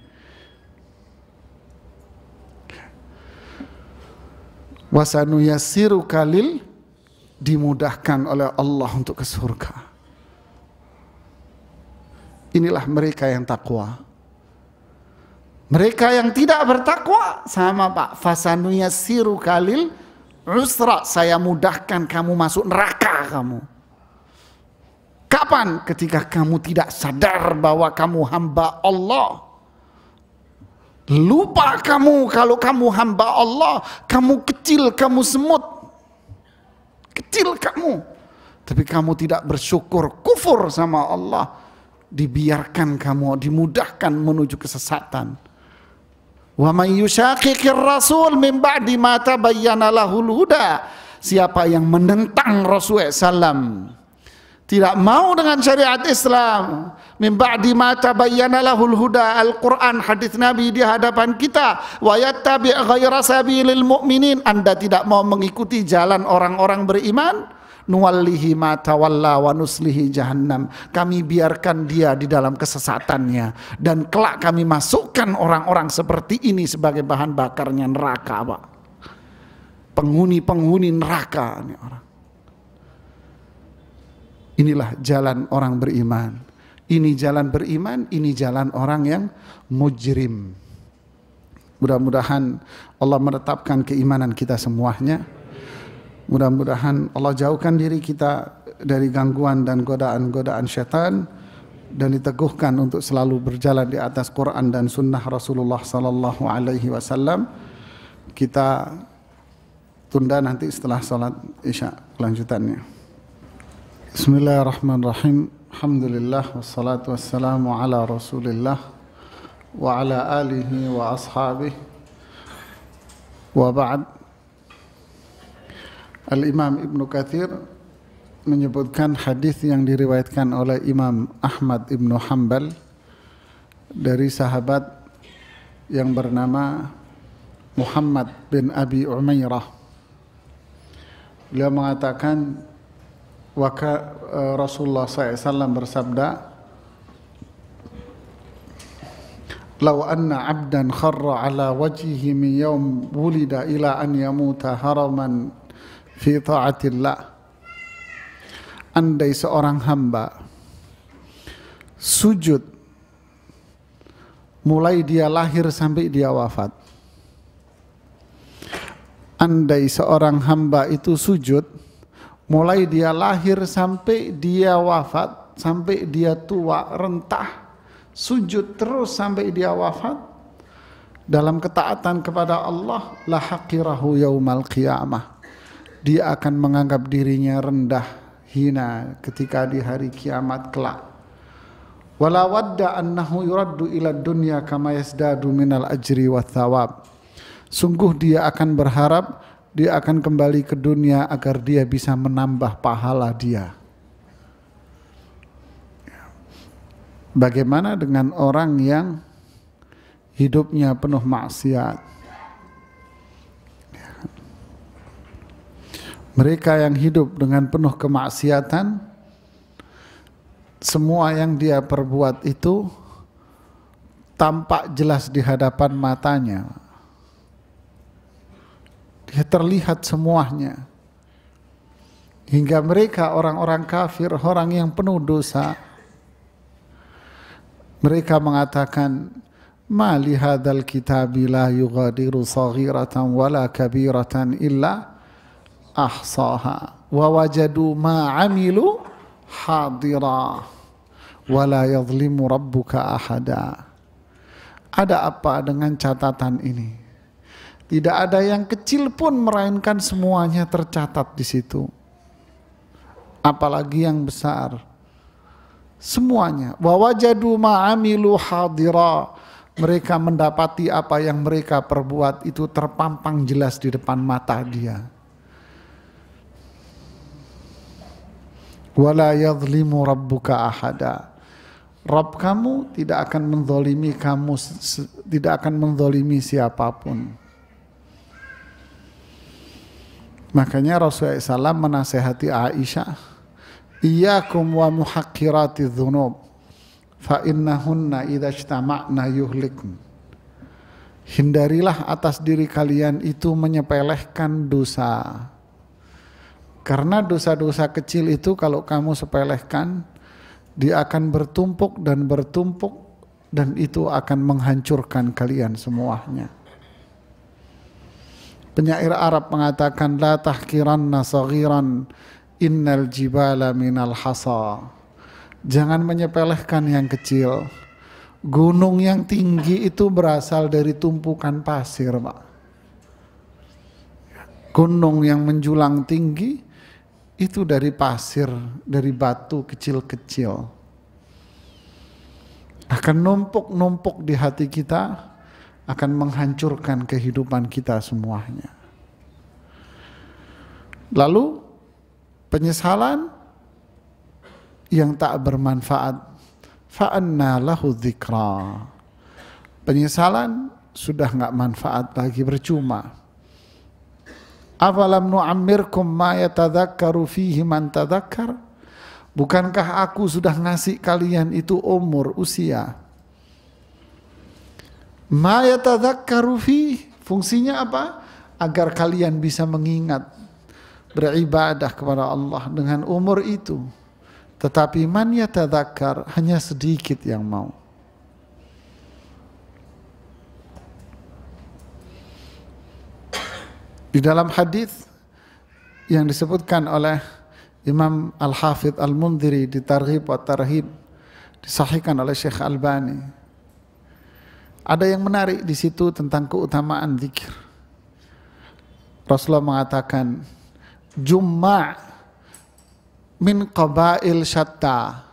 Wasanu yassiru kalil, dimudahkan oleh Allah untuk ke surga. Inilah mereka yang takwa. Mereka yang tidak bertakwa sama Pak, fasanuyassiru kalil usra, saya mudahkan kamu masuk neraka kamu. Kapan? Ketika kamu tidak sadar bahwa kamu hamba Allah. Lupa kamu kalau kamu hamba Allah, kamu kecil, kamu semut. Kecil kamu. Tapi kamu tidak bersyukur, kufur sama Allah. Dibiarkan kamu, dimudahkan menuju kesesatan. Wa may yushaqiqir rasul min ba'di ma tabayyana lahul huda. Siapa yang menentang Rasulullah SAW, tidak mau dengan syariat Islam, min ba'di ma tabayyana lahul huda, Al-Quran, hadis Nabi di hadapan kita, wa yattabi' ghaira sabilil mu'minin, Anda tidak mau mengikuti jalan orang-orang beriman, nuwallihi ma tawalla wa nuslihi jahannam, kami biarkan dia di dalam kesesatannya dan kelak kami masukkan orang-orang seperti ini sebagai bahan bakarnya neraka, Pak. Penghuni-penghuni neraka ini orang. Inilah jalan orang beriman. Ini jalan beriman, ini jalan orang yang mujrim. Mudah-mudahan Allah menetapkan keimanan kita semuanya. Mudah-mudahan Allah jauhkan diri kita dari gangguan dan godaan-godaan syaitan, dan diteguhkan untuk selalu berjalan di atas Quran dan Sunnah Rasulullah Sallallahu Alaihi Wasallam. Kita tunda nanti setelah salat Isya kelanjutannya. Bismillahirrahmanirrahim. Alhamdulillah wassalatu wassalamu ala Rasulillah wa ala alihi wa ashabihi wa ba'd. Al-Imam Ibnu Katsir menyebutkan hadis yang diriwayatkan oleh Imam Ahmad Ibnu Hanbal dari sahabat yang bernama Muhammad bin Abi Umairah. Beliau mengatakan, Rasulullah SAW bersabda, "Lau anna 'abdan kharra 'ala wajhihi min yawm wulida ila an yamuta haraman fi ta'atillah." Andai seorang hamba sujud mulai dia lahir sampai dia wafat. Andai seorang hamba itu sujud mulai dia lahir sampai dia wafat, sampai dia tua rentah, sujud terus sampai dia wafat dalam ketaatan kepada Allah, la haqirahu yaumal qiyamah, dia akan menganggap dirinya rendah, hina ketika di hari kiamat kelak. Wala wadda annahu yuraddu ila dunya kama yasdadu minal ajri wa thawab. Sungguh dia akan berharap dia akan kembali ke dunia agar dia bisa menambah pahala dia. Bagaimana dengan orang yang hidupnya penuh maksiat? Mereka yang hidup dengan penuh kemaksiatan, semua yang dia perbuat itu tampak jelas di hadapan matanya. Dia terlihat semuanya. Hingga mereka orang-orang kafir, orang yang penuh dosa, mereka mengatakan, "Ma li hadzal kitabi la yughadiru saghiratan wala kabiratan illa ahsaha wa wajadu ma 'amilu hadira wa la yadhlimu rabbuka ahada." Ada apa dengan catatan ini? Tidak ada yang kecil pun melainkan semuanya tercatat di situ. Apalagi yang besar. Semuanya. Wa wajadu ma 'amilu hadira. Mereka mendapati apa yang mereka perbuat itu terpampang jelas di depan mata dia. Wala yadhlimu rabbuka ahada. Rabb kamu tidak akan menzalimi kamu, tidak akan menzalimi siapapun. Makanya Rasulullah SAW menasehati Aisyah, "Iyyakum wa muhaqqirati dzunub, fa innahunna idza ijtama'na yuhlikun." Hindarilah atas diri kalian itu menyepelehkan dosa. Karena dosa-dosa kecil itu kalau kamu sepelehkan, dia akan bertumpuk dan bertumpuk dan itu akan menghancurkan kalian semuanya. Penyair Arab mengatakan, la tahkiranna saghiran innal jibala minal hasa. Jangan menyepelekan yang kecil. Gunung yang tinggi itu berasal dari tumpukan pasir, Pak. Gunung yang menjulang tinggi itu dari pasir, dari batu kecil-kecil. Akan numpuk-numpuk di hati kita, akan menghancurkan kehidupan kita semuanya. Lalu penyesalan yang tak bermanfaat, fa'anna lahu dzikra. Penyesalan sudah enggak manfaat lagi, percuma. Afalam nu'ammirkum ma yatadzakkaru fihi man tadzakkar. Bukankah aku sudah ngasih kalian itu umur, usia? Ma yatadzakkaru fihi, fungsinya apa? Agar kalian bisa mengingat, beribadah kepada Allah dengan umur itu. Tetapi man yatadzakkar, hanya sedikit yang mau. Di dalam hadis yang disebutkan oleh Imam Al-Hafidh Al-Mundhiri di Targhib wa Tarhib, disahihkan oleh Syekh Albani, ada yang menarik di situ tentang keutamaan zikir. Rasulullah mengatakan, jumma' min qabail syatta.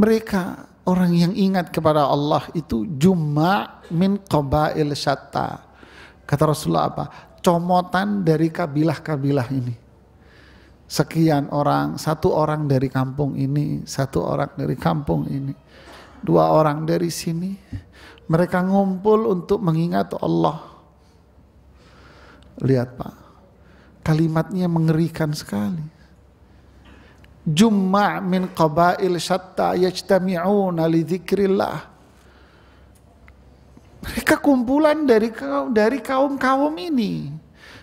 Mereka orang yang ingat kepada Allah itu jumma' min qabail syatta. Kata Rasulullah apa? Comotan dari kabilah-kabilah ini. Sekian orang, satu orang dari kampung ini, satu orang dari kampung ini, dua orang dari sini. Mereka ngumpul untuk mengingat Allah. Lihat Pak, kalimatnya mengerikan sekali. Jumma' min qabail syatta yajtami'una li dzikrillah. Mereka kumpulan dari kaum-kaum ini.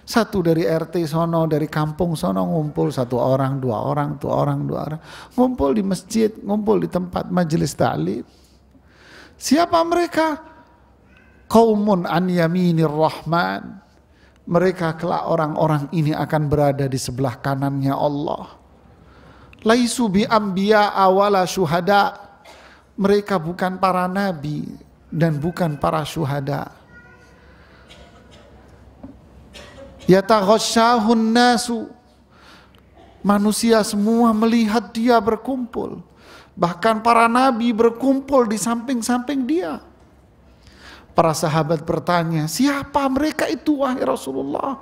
Satu dari RT sono, dari kampung sono ngumpul, satu orang, dua orang, dua orang. Ngumpul di masjid, ngumpul di tempat majelis ta'lim. Siapa mereka? Qaumun an yaminir rahman. Mereka kelak orang-orang ini akan berada di sebelah kanannya Allah. Laisu bi anbiya awala syuhada. Mereka bukan para nabi dan bukan para syuhada. Yataghashahun nasu. Manusia semua melihat dia berkumpul. Bahkan para nabi berkumpul di samping-samping dia. Para sahabat bertanya, siapa mereka itu wahai Rasulullah?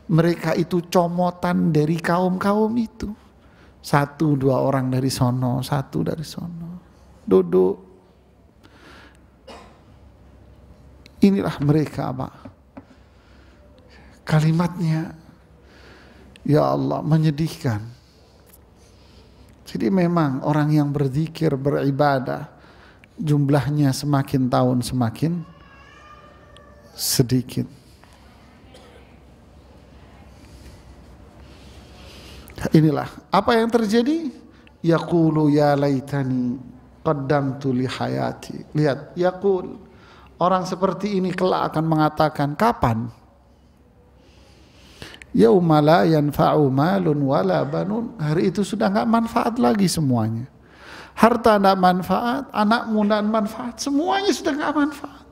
Mereka itu comotan dari kaum-kaum itu. Satu dua orang dari sono, satu dari sono. Duduk. Inilah mereka, Pak. Kalimatnya, ya Allah, menyedihkan. Jadi memang orang yang berzikir, beribadah, jumlahnya semakin tahun semakin sedikit. Inilah apa yang terjadi. Yaqulu ya laitani qaddamtu li hayati. Lihat, yaqul. Orang seperti ini kelak akan mengatakan, kapan? Yauma la yanfa'u malun wala banun. Hari itu sudah enggak manfaat lagi semuanya. Harta enggak manfaat, anak muda enggak manfaat, semuanya sudah enggak manfaat.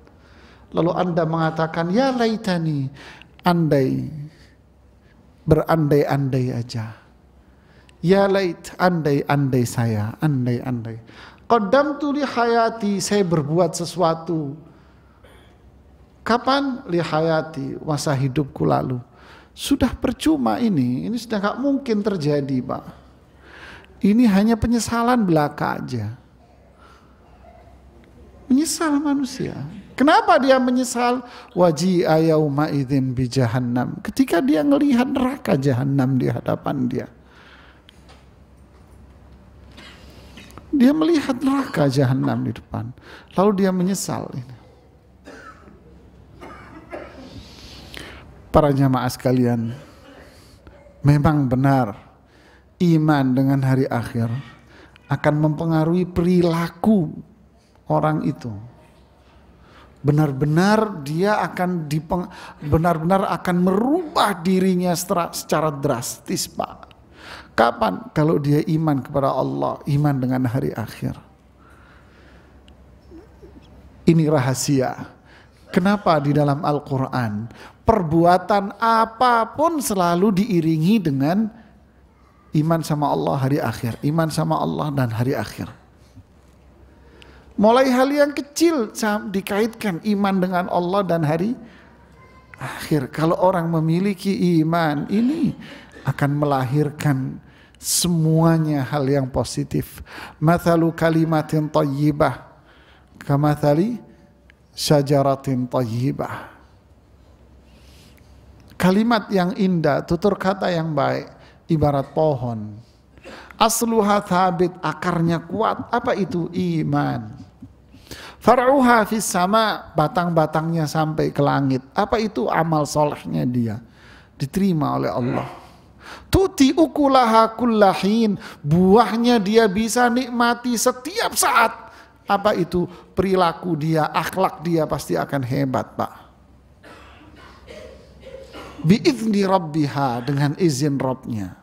Lalu Anda mengatakan, ya laitani, andai, berandai-andai aja. Ya lait, andai-andai saya, andai-andai. Qaddamtu li hayati, saya berbuat sesuatu. Kapan? Li hayati, masa hidupku lalu. Sudah percuma ini sudah gak mungkin terjadi, Pak. Ini hanya penyesalan belaka aja. Menyesal manusia. Kenapa dia menyesal? Waji'a yauma idzin bi jahannam. Ketika dia melihat neraka jahannam di hadapan dia. Dia melihat neraka jahannam di depan. Lalu dia menyesal ini. Para jamaah sekalian, memang benar iman dengan hari akhir akan mempengaruhi perilaku orang itu. Benar-benar dia akan benar-benar akan merubah dirinya secara drastis, Pak. Kapan? Kalau dia iman kepada Allah, iman dengan hari akhir. Ini rahasia. Kenapa di dalam Al-Quran perbuatan apapun selalu diiringi dengan iman sama Allah hari akhir, iman sama Allah dan hari akhir. Mulai hal yang kecil dikaitkan iman dengan Allah dan hari akhir. Kalau orang memiliki iman ini akan melahirkan semuanya hal yang positif. Mathalu kalimatin thayyibah kamathali syajaratin thayyibah. Kalimat yang indah, tutur kata yang baik ibarat pohon. Asluha thabit, akarnya kuat. Apa itu? Iman. Far'uha fis sama, batang-batangnya sampai ke langit. Apa itu? Amal solehnya dia, diterima oleh Allah. Tuti ukulaha kullahin, buahnya dia bisa nikmati setiap saat. Apa itu? Perilaku dia, akhlak dia pasti akan hebat, Pak. Bi'izni rabbiha, dengan izin Rabbnya.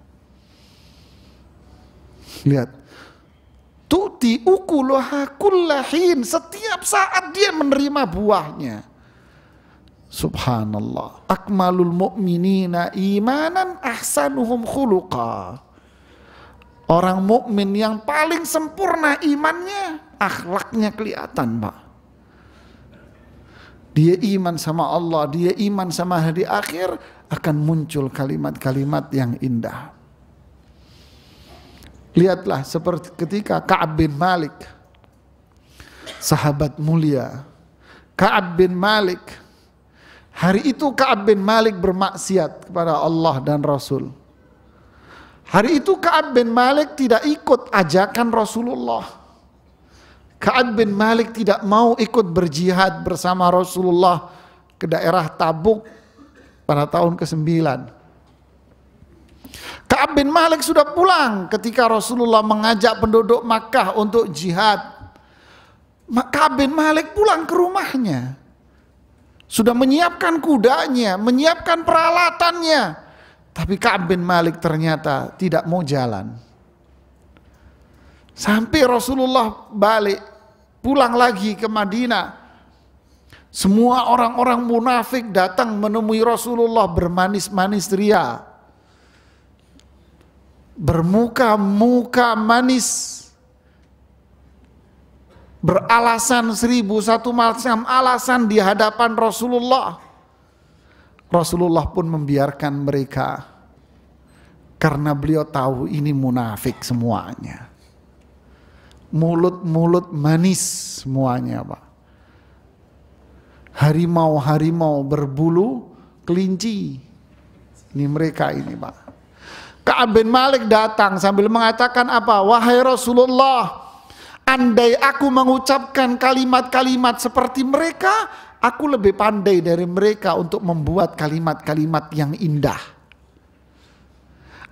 Lihat. Tuti ukulaha kullahin, setiap saat dia menerima buahnya. Subhanallah. Akmalul mu'minina imanan ahsanuhum khuluqa. Orang mukmin yang paling sempurna imannya, akhlaknya kelihatan, Pak. Dia iman sama Allah, dia iman sama hari akhir, akan muncul kalimat-kalimat yang indah. Lihatlah seperti ketika Ka'ab bin Malik, sahabat mulia. Ka'ab bin Malik, hari itu Ka'ab bin Malik bermaksiat kepada Allah dan Rasul. Hari itu Ka'ab bin Malik tidak ikut ajakan Rasulullah. Ka'ab bin Malik tidak mau ikut berjihad bersama Rasulullah ke daerah Tabuk pada tahun ke-9. Ka'ab bin Malik sudah pulang ketika Rasulullah mengajak penduduk Makkah untuk jihad. Ka'ab bin Malik pulang ke rumahnya. Sudah menyiapkan kudanya, menyiapkan peralatannya. Tapi Ka'ab bin Malik ternyata tidak mau jalan. Sampai Rasulullah balik, pulang lagi ke Madinah. Semua orang-orang munafik datang menemui Rasulullah bermanis-manis ria. Bermuka-muka manis, beralasan 1001 macam alasan di hadapan Rasulullah. Rasulullah pun membiarkan mereka karena beliau tahu ini munafik semuanya. Mulut-mulut manis semuanya, Pak. Harimau-harimau berbulu kelinci. Ini mereka ini, Pak. Ka'ab bin Malik datang sambil mengatakan apa? Wahai Rasulullah, andai aku mengucapkan kalimat-kalimat seperti mereka, aku lebih pandai dari mereka untuk membuat kalimat-kalimat yang indah.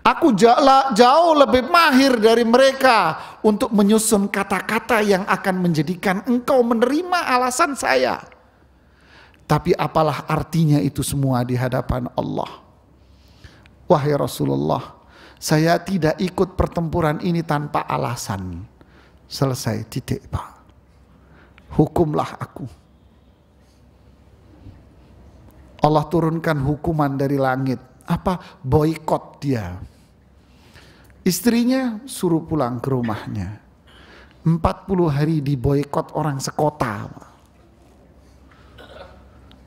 Aku jauh lebih mahir dari mereka untuk menyusun kata-kata yang akan menjadikan engkau menerima alasan saya. Tapi apalah artinya itu semua di hadapan Allah? Wahai Rasulullah, saya tidak ikut pertempuran ini tanpa alasan. Selesai, titik, Pak. Hukumlah aku. Allah turunkan hukuman dari langit. Apa? Boikot dia. Istrinya suruh pulang ke rumahnya. 40 hari diboikot orang sekota.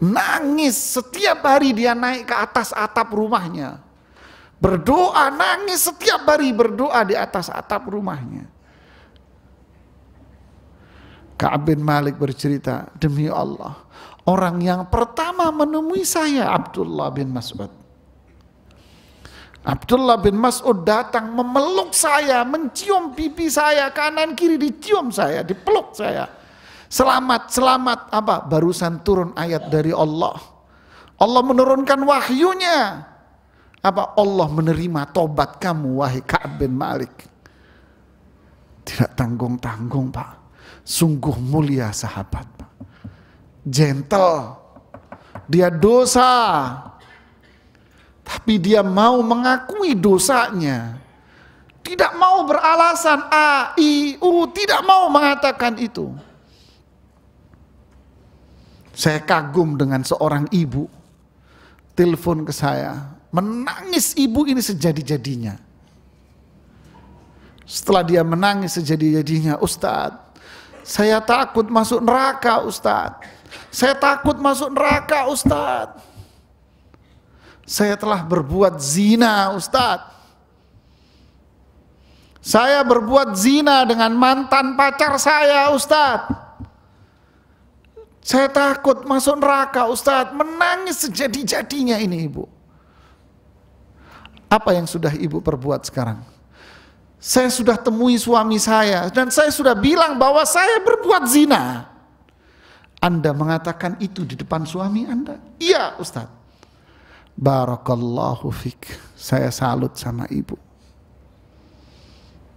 Nangis setiap hari dia naik ke atas atap rumahnya. Berdoa, nangis setiap hari berdoa di atas atap rumahnya. Ka'ab bin Malik bercerita, demi Allah, orang yang pertama menemui saya Abdullah bin Mas'ud. Abdullah bin Mas'ud datang memeluk saya, mencium pipi saya, kanan kiri dicium saya, dipeluk saya. Selamat, selamat, apa? Barusan turun ayat dari Allah. Allah menurunkan wahyunya. Apa? Allah menerima tobat kamu, wahai Ka'ab bin Malik. Tidak tanggung-tanggung, Pak. Sungguh mulia sahabat, gentle. Dia dosa, tapi dia mau mengakui dosanya. Tidak mau beralasan A, I, U, tidak mau mengatakan itu. Saya kagum dengan seorang ibu, telepon ke saya, menangis ibu ini sejadi-jadinya. Setelah dia menangis sejadi-jadinya, Ustadz, saya takut masuk neraka Ustadz. Saya takut masuk neraka Ustadz. Saya telah berbuat zina Ustadz. Saya berbuat zina dengan mantan pacar saya Ustadz. Saya takut masuk neraka Ustadz. Menangis sejadi-jadinya ini ibu. Apa yang sudah ibu perbuat sekarang? Saya sudah temui suami saya dan saya sudah bilang bahwa saya berbuat zina. Anda mengatakan itu di depan suami Anda? Iya Ustadz. Barakallahu fik. Saya salut sama ibu.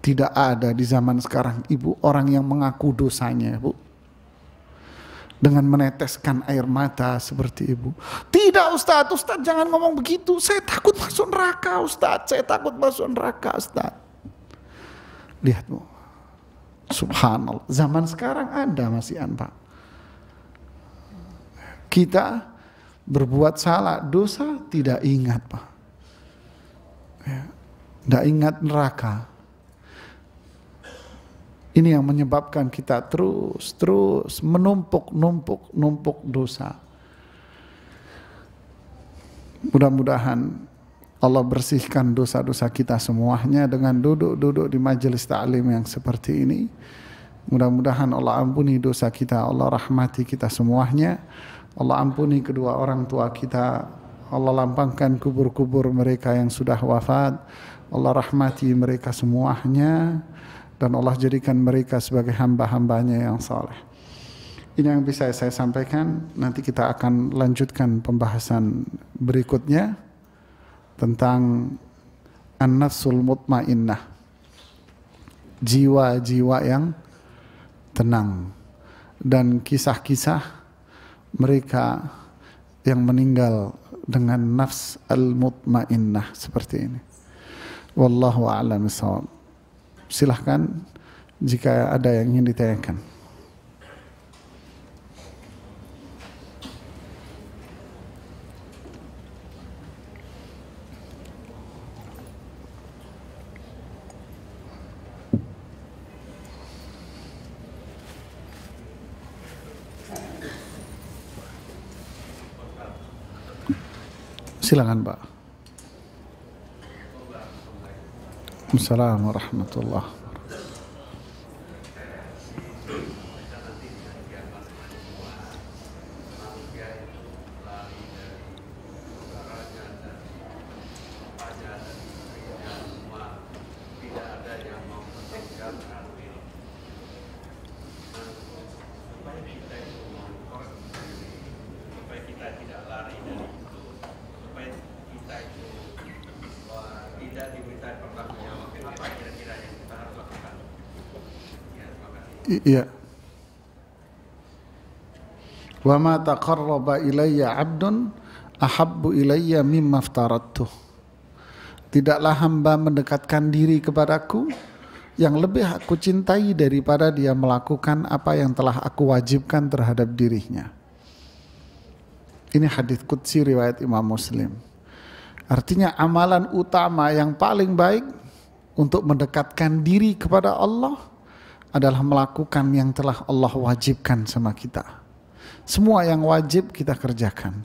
Tidak ada di zaman sekarang ibu orang yang mengaku dosanya, Bu, dengan meneteskan air mata seperti ibu. Tidak Ustadz, Ustadz jangan ngomong begitu. Saya takut masuk neraka Ustadz. Saya takut masuk neraka Ustadz. Lihat Bu, subhanallah, zaman sekarang ada masihan Pak. Kita berbuat salah, dosa, tidak ingat Pak. Tidak ingat neraka. Ini yang menyebabkan kita terus menumpuk dosa. Mudah-mudahan Allah bersihkan dosa-dosa kita semuanya dengan duduk-duduk di majelis ta'lim yang seperti ini. Mudah-mudahan Allah ampuni dosa kita, Allah rahmati kita semuanya. Allah ampuni kedua orang tua kita. Allah lapangkan kubur-kubur mereka yang sudah wafat. Allah rahmati mereka semuanya. Dan Allah jadikan mereka sebagai hamba-hambanya yang saleh. Ini yang bisa saya sampaikan. Nanti kita akan lanjutkan pembahasan berikutnya tentang an-nafsul mutmainnah, jiwa-jiwa yang tenang, dan kisah-kisah mereka yang meninggal dengan nafs al-mutmainnah seperti ini. Wallahu a'lam bishawab. Silahkan jika ada yang ingin ditanyakan. Silakan Pak. Assalamualaikum warahmatullahi wabarakatuh. Iya. Wa ma taqarraba ilayya 'abdun ahabbu ilayya mimma aftaradtuh. Tidaklah hamba mendekatkan diri kepadaku yang lebih aku cintai daripada dia melakukan apa yang telah aku wajibkan terhadap dirinya. Ini hadits qudsi riwayat Imam Muslim. Artinya amalan utama yang paling baik untuk mendekatkan diri kepada Allah adalah melakukan yang telah Allah wajibkan sama kita. Semua yang wajib kita kerjakan.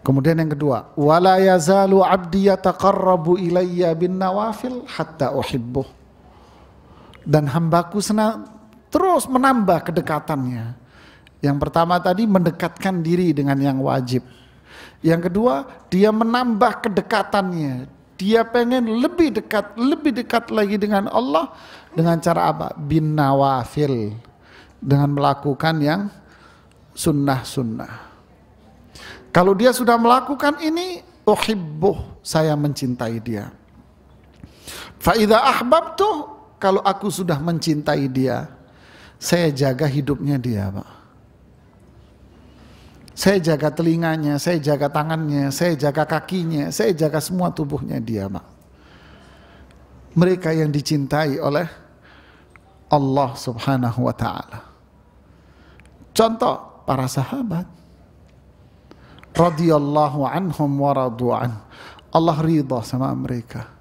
Kemudian yang kedua, wala yazalu 'abdi yataqarrabu ilayya bin nawafil hatta uhibbuh. Dan hambaku terus menambah kedekatannya. Yang pertama tadi mendekatkan diri dengan yang wajib. Yang kedua, dia menambah kedekatannya. Dia pengen lebih dekat lagi dengan Allah dengan cara apa? Bin nawafil, dengan melakukan yang sunnah-sunnah. Kalau dia sudah melakukan ini, uhibbuh, saya mencintai dia. Fa idza ahbabtuh, kalau aku sudah mencintai dia, Saya jaga hidupnya dia, Pak. Saya jaga telinganya, saya jaga tangannya, saya jaga kakinya, saya jaga semua tubuhnya dia, Pak. Mereka yang dicintai oleh Allah Subhanahu wa ta'ala. Contoh para sahabat. Radhiyallahu anhum wa radu'an. Allah ridha sama mereka.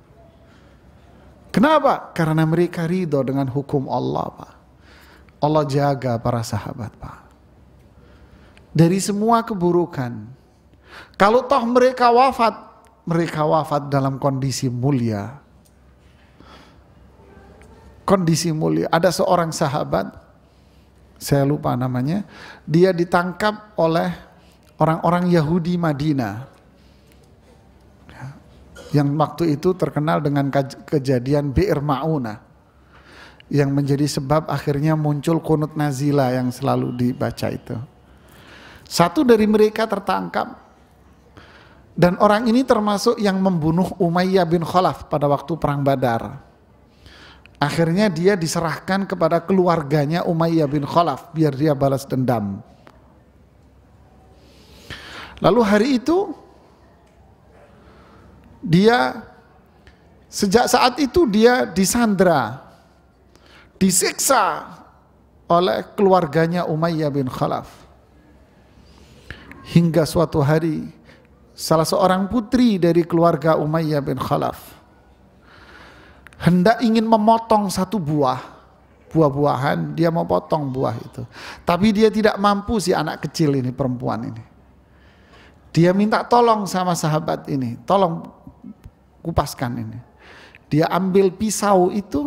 Kenapa? Karena mereka ridha dengan hukum Allah, Pak. Allah jaga para sahabat, Pak. Dari semua keburukan. Kalau toh mereka wafat dalam kondisi mulia. Kondisi mulia. Ada seorang sahabat, saya lupa namanya, dia ditangkap oleh orang-orang Yahudi Madinah. Yang waktu itu terkenal dengan kejadian Bi'r Ma'unah. Yang menjadi sebab akhirnya muncul qunut nazilah yang selalu dibaca itu. Satu dari mereka tertangkap. Dan orang ini termasuk yang membunuh Umayyah bin Khalaf pada waktu perang Badar. Akhirnya dia diserahkan kepada keluarganya Umayyah bin Khalaf biar dia balas dendam. Lalu hari itu dia sejak saat itu dia disandra, disiksa oleh keluarganya Umayyah bin Khalaf. Hingga suatu hari salah seorang putri dari keluarga Umayyah bin Khalaf hendak ingin memotong satu buah-buahan, dia mau potong buah itu. Tapi dia tidak mampu, si anak kecil ini, perempuan ini. Dia minta tolong sama sahabat ini, tolong kupaskan ini. Dia ambil pisau itu,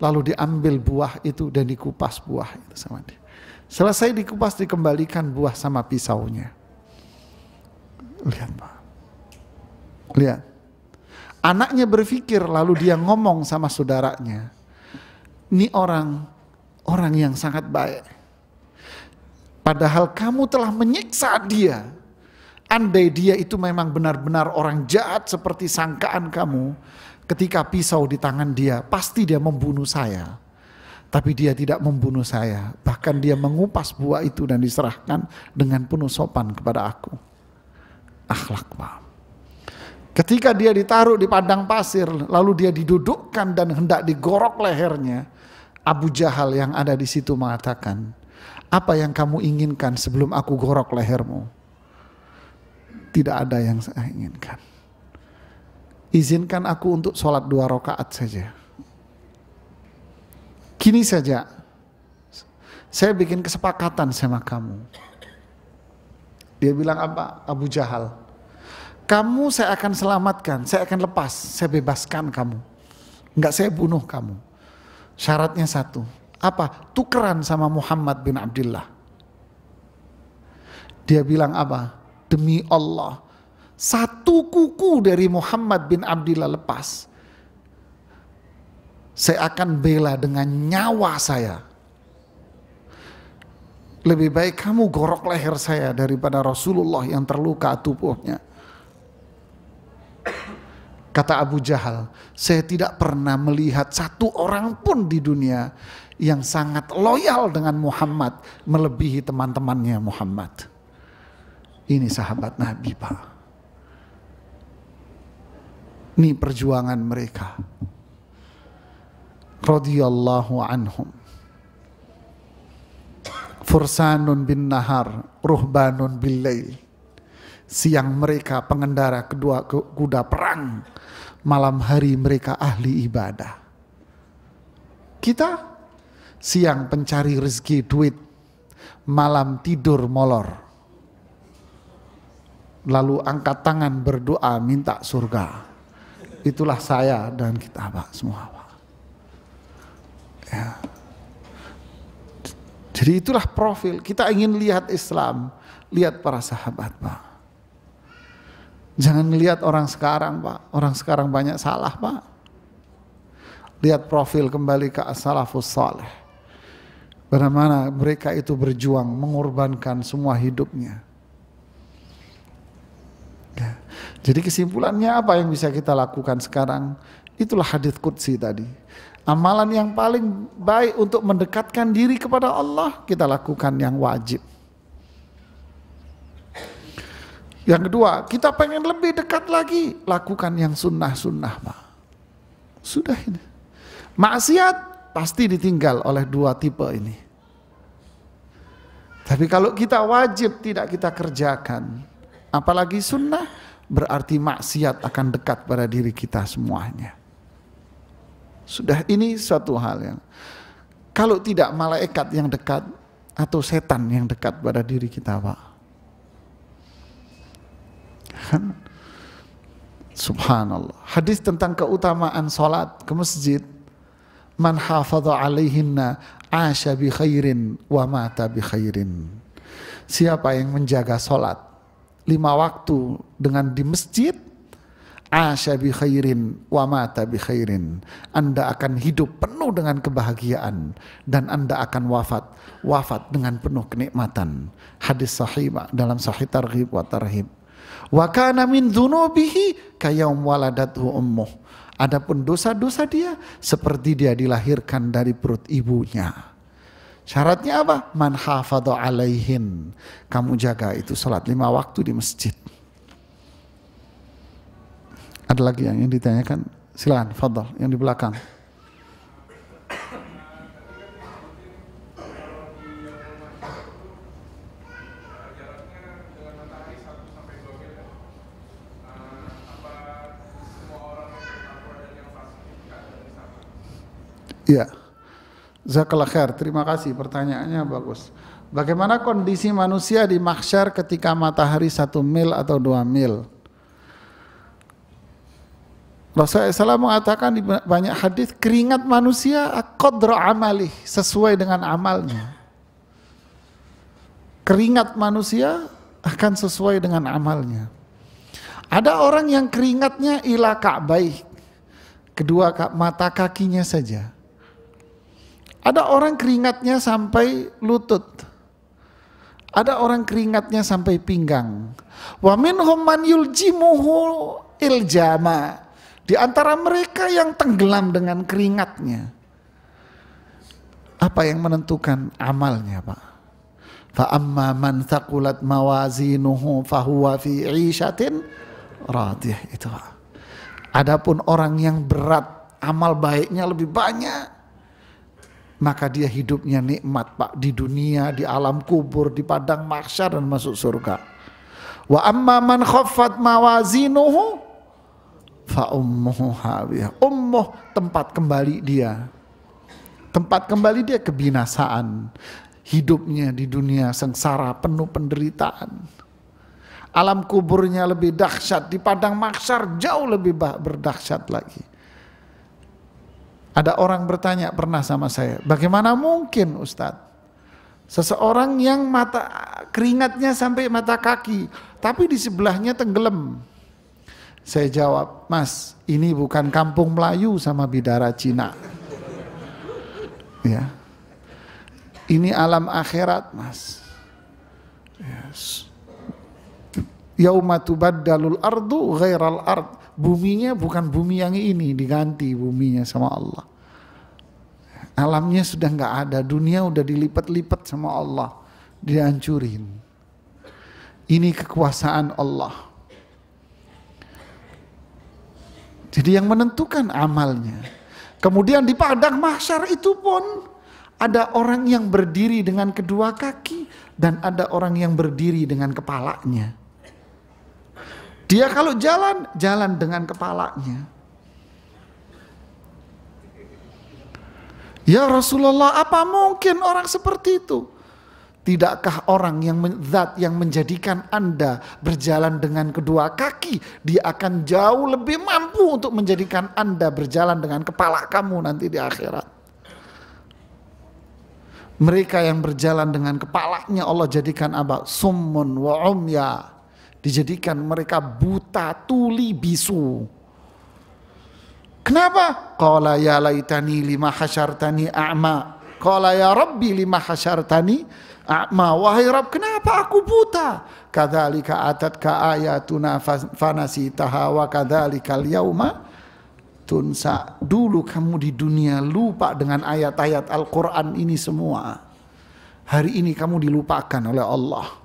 lalu diambil buah itu dan dikupas buah itu sama dia. Selesai dikupas, dikembalikan buah sama pisaunya. Lihat, Pak. Lihat. Anaknya berpikir, lalu dia ngomong sama saudaranya, ini orang yang sangat baik. Padahal kamu telah menyiksa dia. Andai dia itu memang benar-benar orang jahat seperti sangkaan kamu, ketika pisau di tangan dia, pasti dia membunuh saya. Tapi dia tidak membunuh saya. Bahkan dia mengupas buah itu dan diserahkan dengan penuh sopan kepada aku. Akhlak, Pak. Ketika dia ditaruh di padang pasir, lalu dia didudukkan dan hendak digorok lehernya, Abu Jahal yang ada di situ mengatakan, apa yang kamu inginkan sebelum aku gorok lehermu? Tidak ada yang saya inginkan. Izinkan aku untuk sholat 2 rakaat saja. Gini saja, saya bikin kesepakatan sama kamu. Dia bilang apa? Abu Jahal, kamu saya akan selamatkan, saya akan lepas, saya bebaskan kamu. Enggak, saya bunuh kamu. Syaratnya satu, apa? Tukeran sama Muhammad bin Abdullah. Dia bilang apa? Demi Allah, satu kuku dari Muhammad bin Abdullah lepas, saya akan bela dengan nyawa saya. Lebih baik kamu gorok leher saya daripada Rasulullah yang terluka tubuhnya. Kata Abu Jahal, saya tidak pernah melihat satu orang pun di dunia yang sangat loyal dengan Muhammad melebihi teman-temannya Muhammad. Ini sahabat Nabi, Pak. Ini perjuangan mereka. Radhiyallahu anhum. Fursanun bin nahar, ruhbanun bil lail. Siang mereka pengendara kedua kuda perang, malam hari mereka ahli ibadah. Kita siang pencari rezeki duit, malam tidur molor. Lalu angkat tangan berdoa minta surga. Itulah saya dan kita, Pak, semua, Pak. Ya. Jadi itulah profil. Kita ingin lihat Islam, lihat para sahabat, Pak. Jangan lihat orang sekarang, Pak. Orang sekarang banyak salah, Pak. Lihat profil kembali ke as-salafus salih. Bagaimana mereka itu berjuang, mengorbankan semua hidupnya. Ya. Jadi kesimpulannya apa yang bisa kita lakukan sekarang? Itulah hadits qudsi tadi. Amalan yang paling baik untuk mendekatkan diri kepada Allah, kita lakukan yang wajib. Yang kedua, kita pengen lebih dekat lagi, lakukan yang sunnah-sunnah, Pak. Sudah ini. Maksiat pasti ditinggal oleh dua tipe ini. Tapi kalau kita wajib tidak kita kerjakan, apalagi sunnah, berarti maksiat akan dekat pada diri kita semuanya. Sudah, ini suatu hal yang, kalau tidak malaikat yang dekat atau setan yang dekat pada diri kita, Pak. Subhanallah. Hadis tentang keutamaan salat ke masjid, man hafadha alaihinna asya bi khairin wa mata bi khairin. Siapa yang menjaga salat 5 waktu dengan di masjid, asya bi khairin wa mata bi khairin. Anda akan hidup penuh dengan kebahagiaan dan Anda akan wafat dengan penuh kenikmatan. Hadis sahih dalam Sahih Targhib wa Tarhib. Wa kana min dzunubihi kayaum waladathu ummuh. Adapun dosa-dosa dia seperti dia dilahirkan dari perut ibunya. Syaratnya apa? Man hafadha alaihin. Kamu jaga itu salat 5 waktu di masjid. Ada lagi yang ditanyakan? Silakan, fadhal, yang di belakang. Ya, Jazakallah khair, terima kasih, pertanyaannya bagus. Bagaimana kondisi manusia di mahsyar ketika matahari 1 mil atau 2 mil? Rasulullah SAW mengatakan di banyak hadis, keringat manusia qadra amalih, sesuai dengan amalnya. Keringat manusia akan sesuai dengan amalnya. Ada orang yang keringatnya ila ka'baih, kedua mata kakinya saja. Ada orang keringatnya sampai lutut. Ada orang keringatnya sampai pinggang. Wa minhum man yuljimuhu iljama. Di antara mereka yang tenggelam dengan keringatnya. Apa yang menentukan amalnya, Pak? Fa amma man thaqulat mawazinuhu fahuwa fi 'ishatin radiyah, itu, Pak. Adapun orang yang berat, amal baiknya lebih banyak, maka dia hidupnya nikmat, Pak, di dunia, di alam kubur, di padang mahsyar dan masuk surga. Wa amma man khaffat mawazinuhu fa ummuhu hawiyah. Ummuh, tempat kembali dia. Tempat kembali dia kebinasaan. Hidupnya di dunia sengsara, penuh penderitaan. Alam kuburnya lebih dahsyat, di padang mahsyar jauh lebih berdahsyat lagi. Ada orang bertanya pernah sama saya, bagaimana mungkin Ustadz, seseorang yang mata keringatnya sampai mata kaki, tapi di sebelahnya tenggelam. Saya jawab, Mas, ini bukan kampung Melayu sama bidara Cina. Ya, ini alam akhirat, Mas. Yes. Yauma tubaddalul ardu ghairal ard. Buminya bukan bumi yang ini, diganti buminya sama Allah. Alamnya sudah nggak ada, dunia udah dilipat-lipat sama Allah, dihancurin. Ini kekuasaan Allah. Jadi yang menentukan amalnya. Kemudian di padang mahsyar itu pun ada orang yang berdiri dengan kedua kaki dan ada orang yang berdiri dengan kepalanya. Dia kalau jalan, jalan dengan kepalanya. Ya Rasulullah, apa mungkin orang seperti itu? Tidakkah orang yang zat yang menjadikan Anda berjalan dengan kedua kaki, dia akan jauh lebih mampu untuk menjadikan Anda berjalan dengan kepala kamu nanti di akhirat. Mereka yang berjalan dengan kepalanya Allah jadikan apa? Summun wa umya. Dijadikan mereka buta, tuli, bisu. Kenapa? Qala ya laitani lima hasyartani a'ma Qala ya Rabbi lima hasyartani a'ma, wahai Rabb kenapa aku buta? Kadzalika atatka ayatuna fanasitaha wa kadzalikal yauma tunsa. Dulu kamu di dunia lupa dengan ayat-ayat Al-Quran ini semua. Hari ini kamu dilupakan oleh Allah.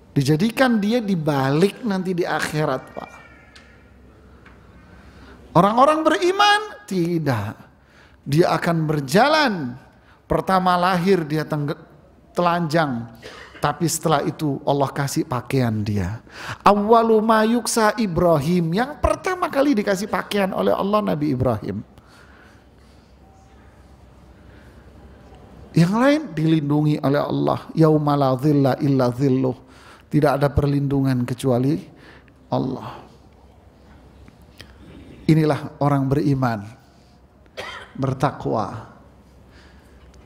Dijadikan dia dibalik nanti di akhirat, Pak. Orang-orang beriman tidak. Dia akan berjalan. Pertama lahir dia telanjang. Tapi setelah itu Allah kasih pakaian dia. Awwalu ma yuksa Ibrahim. Yang pertama kali dikasih pakaian oleh Allah Nabi Ibrahim. Yang lain dilindungi oleh Allah. Yauma la dhilla illa dhilluh. Tidak ada perlindungan kecuali Allah. Inilah orang beriman, bertakwa.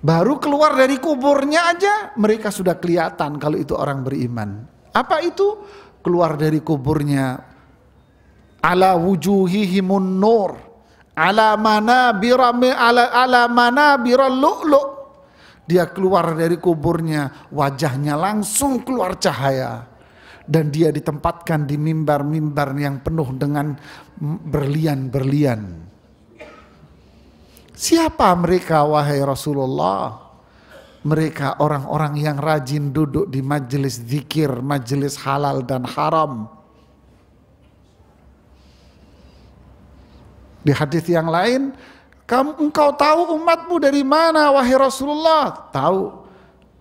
Baru keluar dari kuburnya aja mereka sudah kelihatan kalau itu orang beriman. Apa itu? Keluar dari kuburnya, ala wujuhihimun nur, ala manabira lu'lu'. Dia keluar dari kuburnya, wajahnya langsung keluar cahaya. Dan dia ditempatkan di mimbar-mimbar yang penuh dengan berlian-berlian. Siapa mereka wahai Rasulullah? Mereka orang-orang yang rajin duduk di majelis zikir, majelis halal dan haram. Di hadis yang lain, engkau tahu umatmu dari mana wahai Rasulullah? Tahu.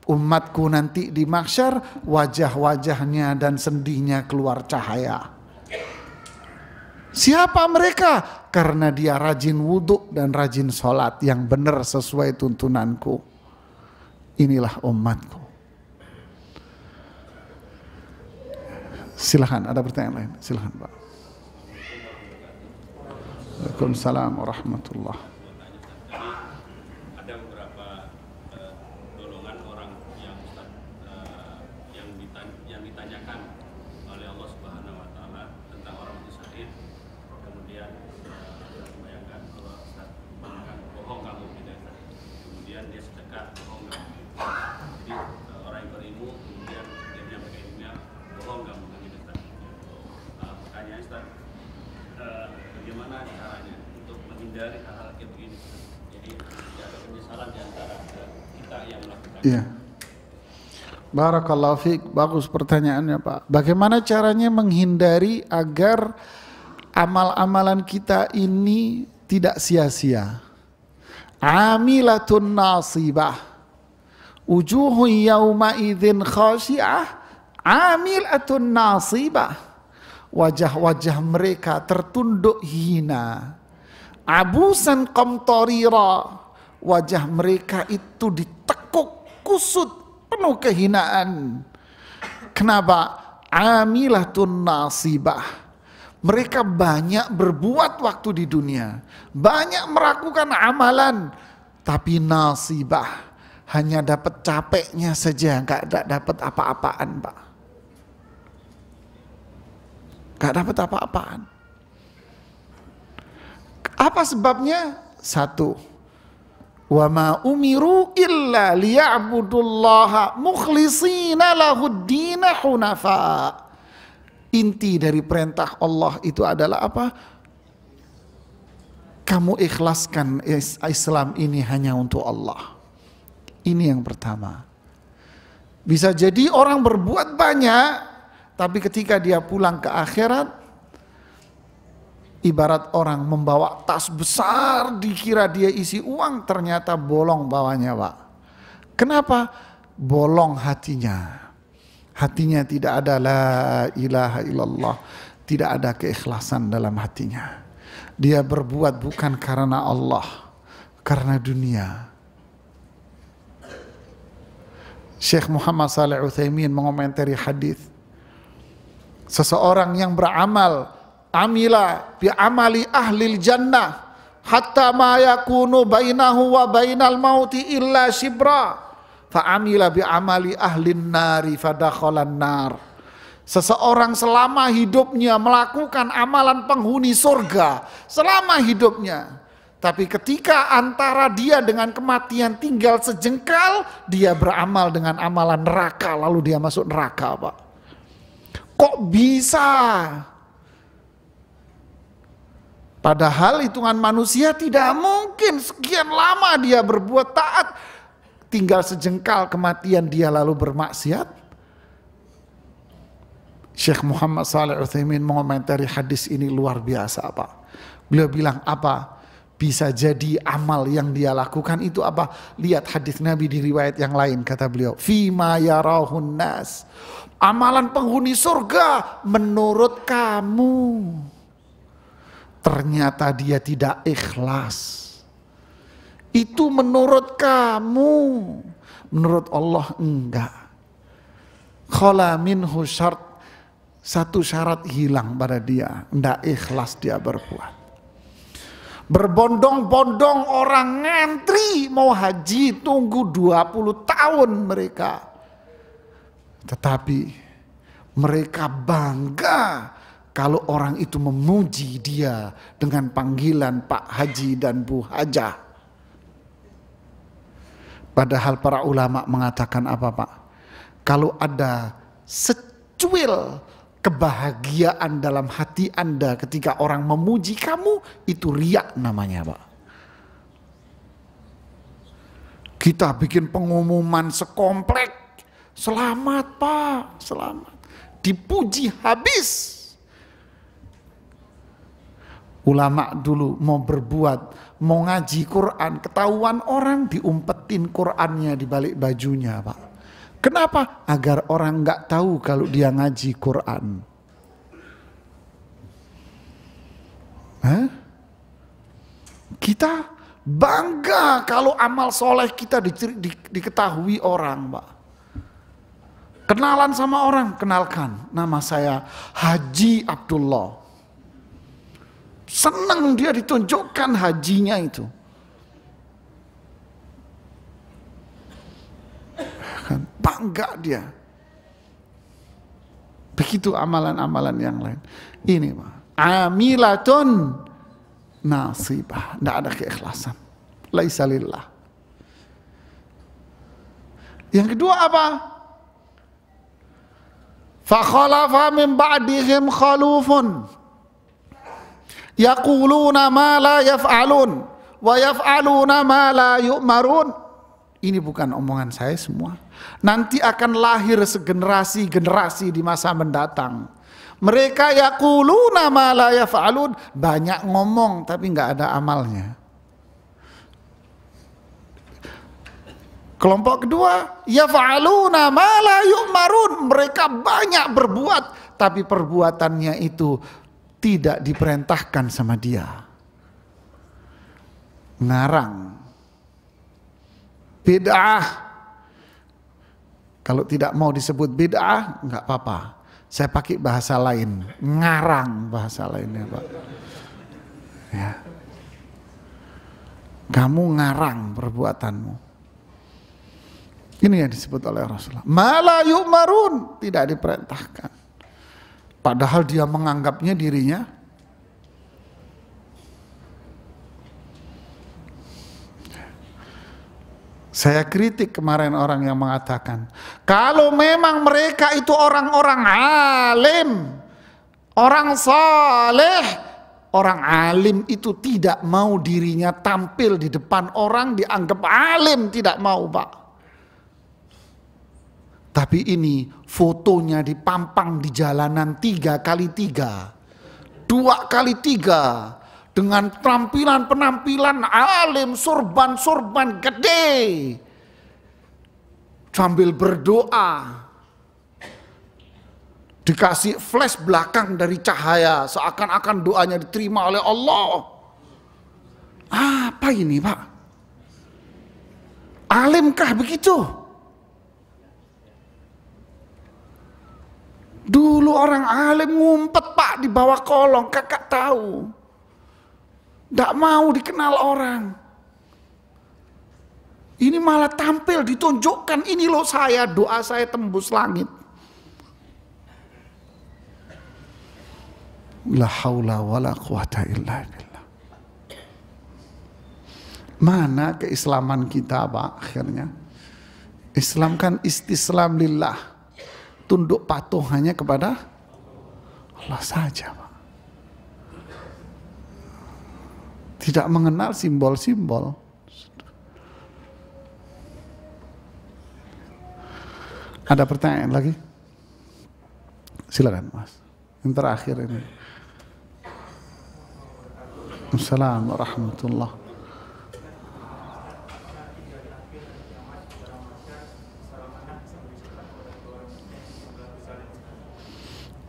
Umatku nanti di mahsyar wajah-wajahnya dan sendinya keluar cahaya. Siapa mereka? Karena dia rajin wudhu dan rajin sholat yang benar sesuai tuntunanku. Inilah umatku. Silahkan, ada pertanyaan lain? Silahkan Pak. Waalaikumsalam warahmatullahi. Iya. Barakallahu fiik, bagus pertanyaannya Pak. Bagaimana caranya menghindari agar amal-amalan kita ini tidak sia-sia? Amilatun nasibah, wujuhun yawma idzin khashi'ah, amilatun nasibah. Wajah-wajah mereka tertunduk hina. Abusan qamtarira, wajah mereka itu ditekuk kusut, penuh kehinaan. Kenapa? Amilatun nasibah. Mereka banyak berbuat waktu di dunia, banyak melakukan amalan, tapi nasibah, hanya dapat capeknya saja, nggak dapat apa-apaan, Pak. Nggak dapat apa-apaan. Apa sebabnya? Satu, wa ma umiru illa liya'budullaha mukhlishina lahuddina hunafa. Inti dari perintah Allah itu adalah apa? Kamu ikhlaskan Islam ini hanya untuk Allah. Ini yang pertama. Bisa jadi orang berbuat banyak, tapi ketika dia pulang ke akhirat, ibarat orang membawa tas besar, dikira dia isi uang, ternyata bolong bawahnya, Pak. Kenapa? Bolong hatinya. Hatinya tidak ada la ilaha illallah, tidak ada keikhlasan dalam hatinya. Dia berbuat bukan karena Allah, karena dunia. Syekh Muhammad Shalih Utsaimin mengomentari hadis, seseorang yang beramal, amila bi amali ahlil jannah hatta ma yakunu bainahu wa bainal mauti illa shibra, fa amila bi amali ahlin nari fadakhalan nar. Seseorang selama hidupnya melakukan amalan penghuni surga, selama hidupnya, Tapi ketika antara dia dengan kematian tinggal sejengkal, dia beramal dengan amalan neraka, lalu dia masuk neraka, Pak. Kok bisa? Padahal hitungan manusia tidak mungkin sekian lama dia berbuat taat, tinggal sejengkal kematian dia lalu bermaksiat. Syekh Muhammad Shalih Utsaimin mengomentari hadis ini luar biasa, Pak. Beliau bilang apa? Bisa jadi amal yang dia lakukan itu apa? Lihat hadis Nabi di riwayat yang lain, kata beliau, fima yarahun nas, amalan penghuni surga menurut kamu. Ternyata dia tidak ikhlas. Itu menurut kamu, menurut Allah enggak. Khala minhu syart, satu syarat hilang pada dia, enggak ikhlas dia berbuat. Berbondong-bondong orang ngantri mau haji, tunggu 20 tahun mereka. Tetapi mereka bangga kalau orang itu memuji dia dengan panggilan Pak Haji dan Bu Hajah. Padahal para ulama mengatakan apa, Pak? Kalau ada secuil kebahagiaan dalam hati Anda ketika orang memuji kamu, itu riya namanya, Pak. Kita bikin pengumuman sekomplek, selamat Pak, selamat. Dipuji habis. Ulama dulu mau berbuat, mau ngaji Quran, ketahuan orang diumpetin Qurannya di balik bajunya, Pak. Kenapa? Agar orang nggak tahu kalau dia ngaji Quran. Hah? Kita bangga kalau amal soleh kita diketahui orang, Pak. Kenalan sama orang, kenalkan, nama saya Haji Abdullah. Senang dia ditunjukkan hajinya itu. Bangga dia. Begitu amalan-amalan yang lain. Ini Pak, amilatun nasibah, tidak ada keikhlasan. Laisa lillah. Yang kedua apa? Fa khalafa min ba'dihim khalufun yaquluna ma la yaf'alun wa yaf'aluna ma la yu'marun. Ini bukan omongan saya semua. Nanti akan lahir segenerasi-generasi di masa mendatang. Mereka yaquluna ma la yaf'alun, banyak ngomong tapi nggak ada amalnya. Kelompok kedua, yaf'aluna ma la yu'marun, mereka banyak berbuat tapi perbuatannya itu tidak diperintahkan sama dia. Ngarang, bid'ah. Kalau tidak mau disebut bid'ah, nggak apa-apa. Saya pakai bahasa lain, ngarang bahasa lainnya, Pak. Ya. Kamu ngarang perbuatanmu. Ini yang disebut oleh Rasulullah. Mala yu'marun, tidak diperintahkan. Padahal dia menganggapnya dirinya Saya kritik kemarin orang yang mengatakan, kalau memang mereka itu orang-orang alim, orang saleh, orang alim itu tidak mau dirinya tampil di depan orang dianggap alim, tidak mau, Pak. Tapi ini fotonya dipampang di jalanan 3x3, 2x3, dengan penampilan alim, sorban gede, sambil berdoa, dikasih flash belakang dari cahaya, seakan-akan doanya diterima oleh Allah. Apa ini, Pak? Alimkah begitu? Dulu orang alim ngumpet, Pak, di bawah kolong, kakak tahu. Tidak mau dikenal orang. Ini malah tampil, ditunjukkan, ini loh saya, doa saya tembus langit. La haula wa la quwata illa billah. Mana keislaman kita, Pak, akhirnya? Islam kan istislam lillah, tunduk patuh hanya kepada Allah saja, Pak. Tidak mengenal simbol-simbol. Ada pertanyaan lagi? Silakan, Mas. Yang terakhir ini. Assalamualaikum warahmatullahi wabarakatuh.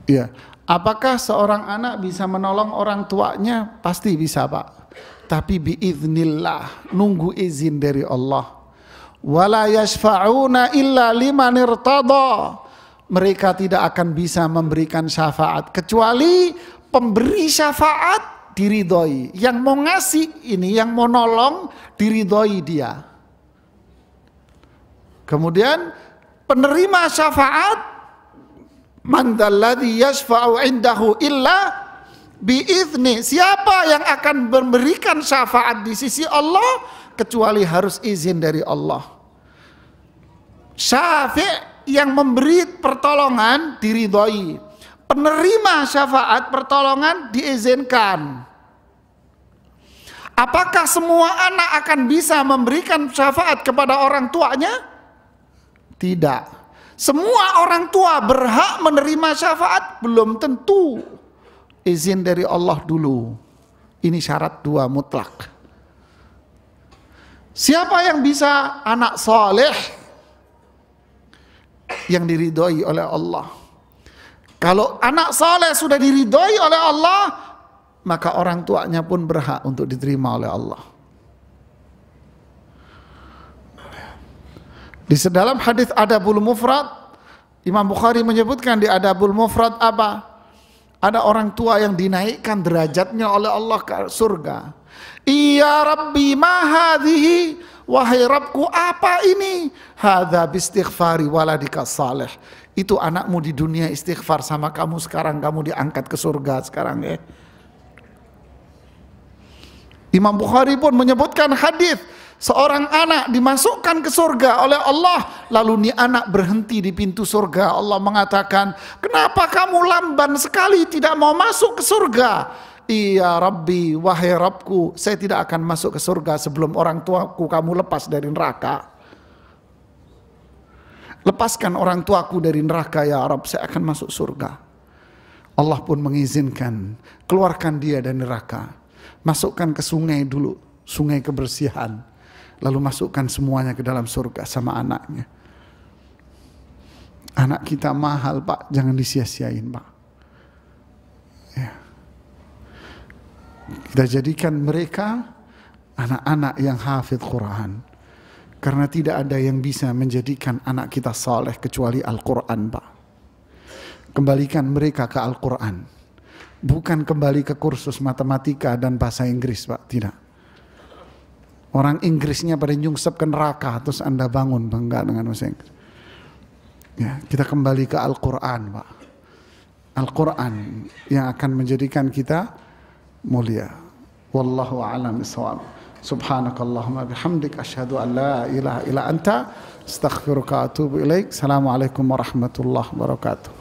Ya, apakah seorang anak bisa menolong orang tuanya? Pasti bisa, Pak. Tapi biiznillah, nunggu izin dari Allah. Wala yashfa'una illa liman irtada. Mereka tidak akan bisa memberikan syafaat kecuali pemberi syafaat diridhoi. Yang mau ngasih ini, yang mau nolong diridhoi dia. Kemudian penerima syafaat, man dzalladzi yashfa'u indahu illa biizni. Siapa yang akan memberikan syafaat di sisi Allah kecuali harus izin dari Allah. Syafi' yang memberi pertolongan diridhoi. Penerima syafaat pertolongan diizinkan. Apakah semua anak akan bisa memberikan syafaat kepada orang tuanya? Tidak. Semua orang tua berhak menerima syafaat? Belum tentu. Izin dari Allah dulu. Ini syarat dua mutlak. Siapa yang bisa anak soleh yang diridhoi oleh Allah? Kalau anak soleh sudah diridhoi oleh Allah, maka orang tuanya pun berhak untuk diterima oleh Allah. Di dalam hadis Adabul Mufrad, Imam Bukhari menyebutkan di Adabul Mufrad apa? Ada orang tua yang dinaikkan derajatnya oleh Allah ke surga. Ya Rabbi ma hadhihi, wahai Rabbku apa ini? Hadza bistighfari waladika salih. Itu anakmu di dunia istighfar sama kamu, sekarang kamu diangkat ke surga sekarang ya. Imam Bukhari pun menyebutkan hadis, seorang anak dimasukkan ke surga oleh Allah, lalu nih anak berhenti di pintu surga. Allah mengatakan, kenapa kamu lamban sekali tidak mau masuk ke surga? Iya Rabbi, wahai Rabbku, saya tidak akan masuk ke surga sebelum orang tuaku kamu lepas dari neraka. Lepaskan orang tuaku dari neraka ya Rabb, saya akan masuk surga. Allah pun mengizinkan, keluarkan dia dari neraka. Masukkan ke sungai dulu, sungai kebersihan. Lalu masukkan semuanya ke dalam surga sama anaknya. Anak kita mahal, Pak, jangan disia-siain, Pak. Ya. Kita jadikan mereka anak-anak yang hafidh Quran. Karena tidak ada yang bisa menjadikan anak kita saleh kecuali Al-Quran, Pak. Kembalikan mereka ke Al-Quran. Bukan kembali ke kursus matematika dan bahasa Inggris, Pak. Tidak. Orang Inggrisnya pada nyungsep ke neraka, terus Anda bangun bangga dengan bahasa Inggris. Ya, kita kembali ke Al-Quran, Pak. Al-Quran yang akan menjadikan kita mulia. Wallahu a'lam bishawab. Subhanakallahumma bihamdik asyhadu an la ilaha illa anta astaghfiruka wa atubu ilaik. Assalamualaikum warahmatullahi wabarakatuh.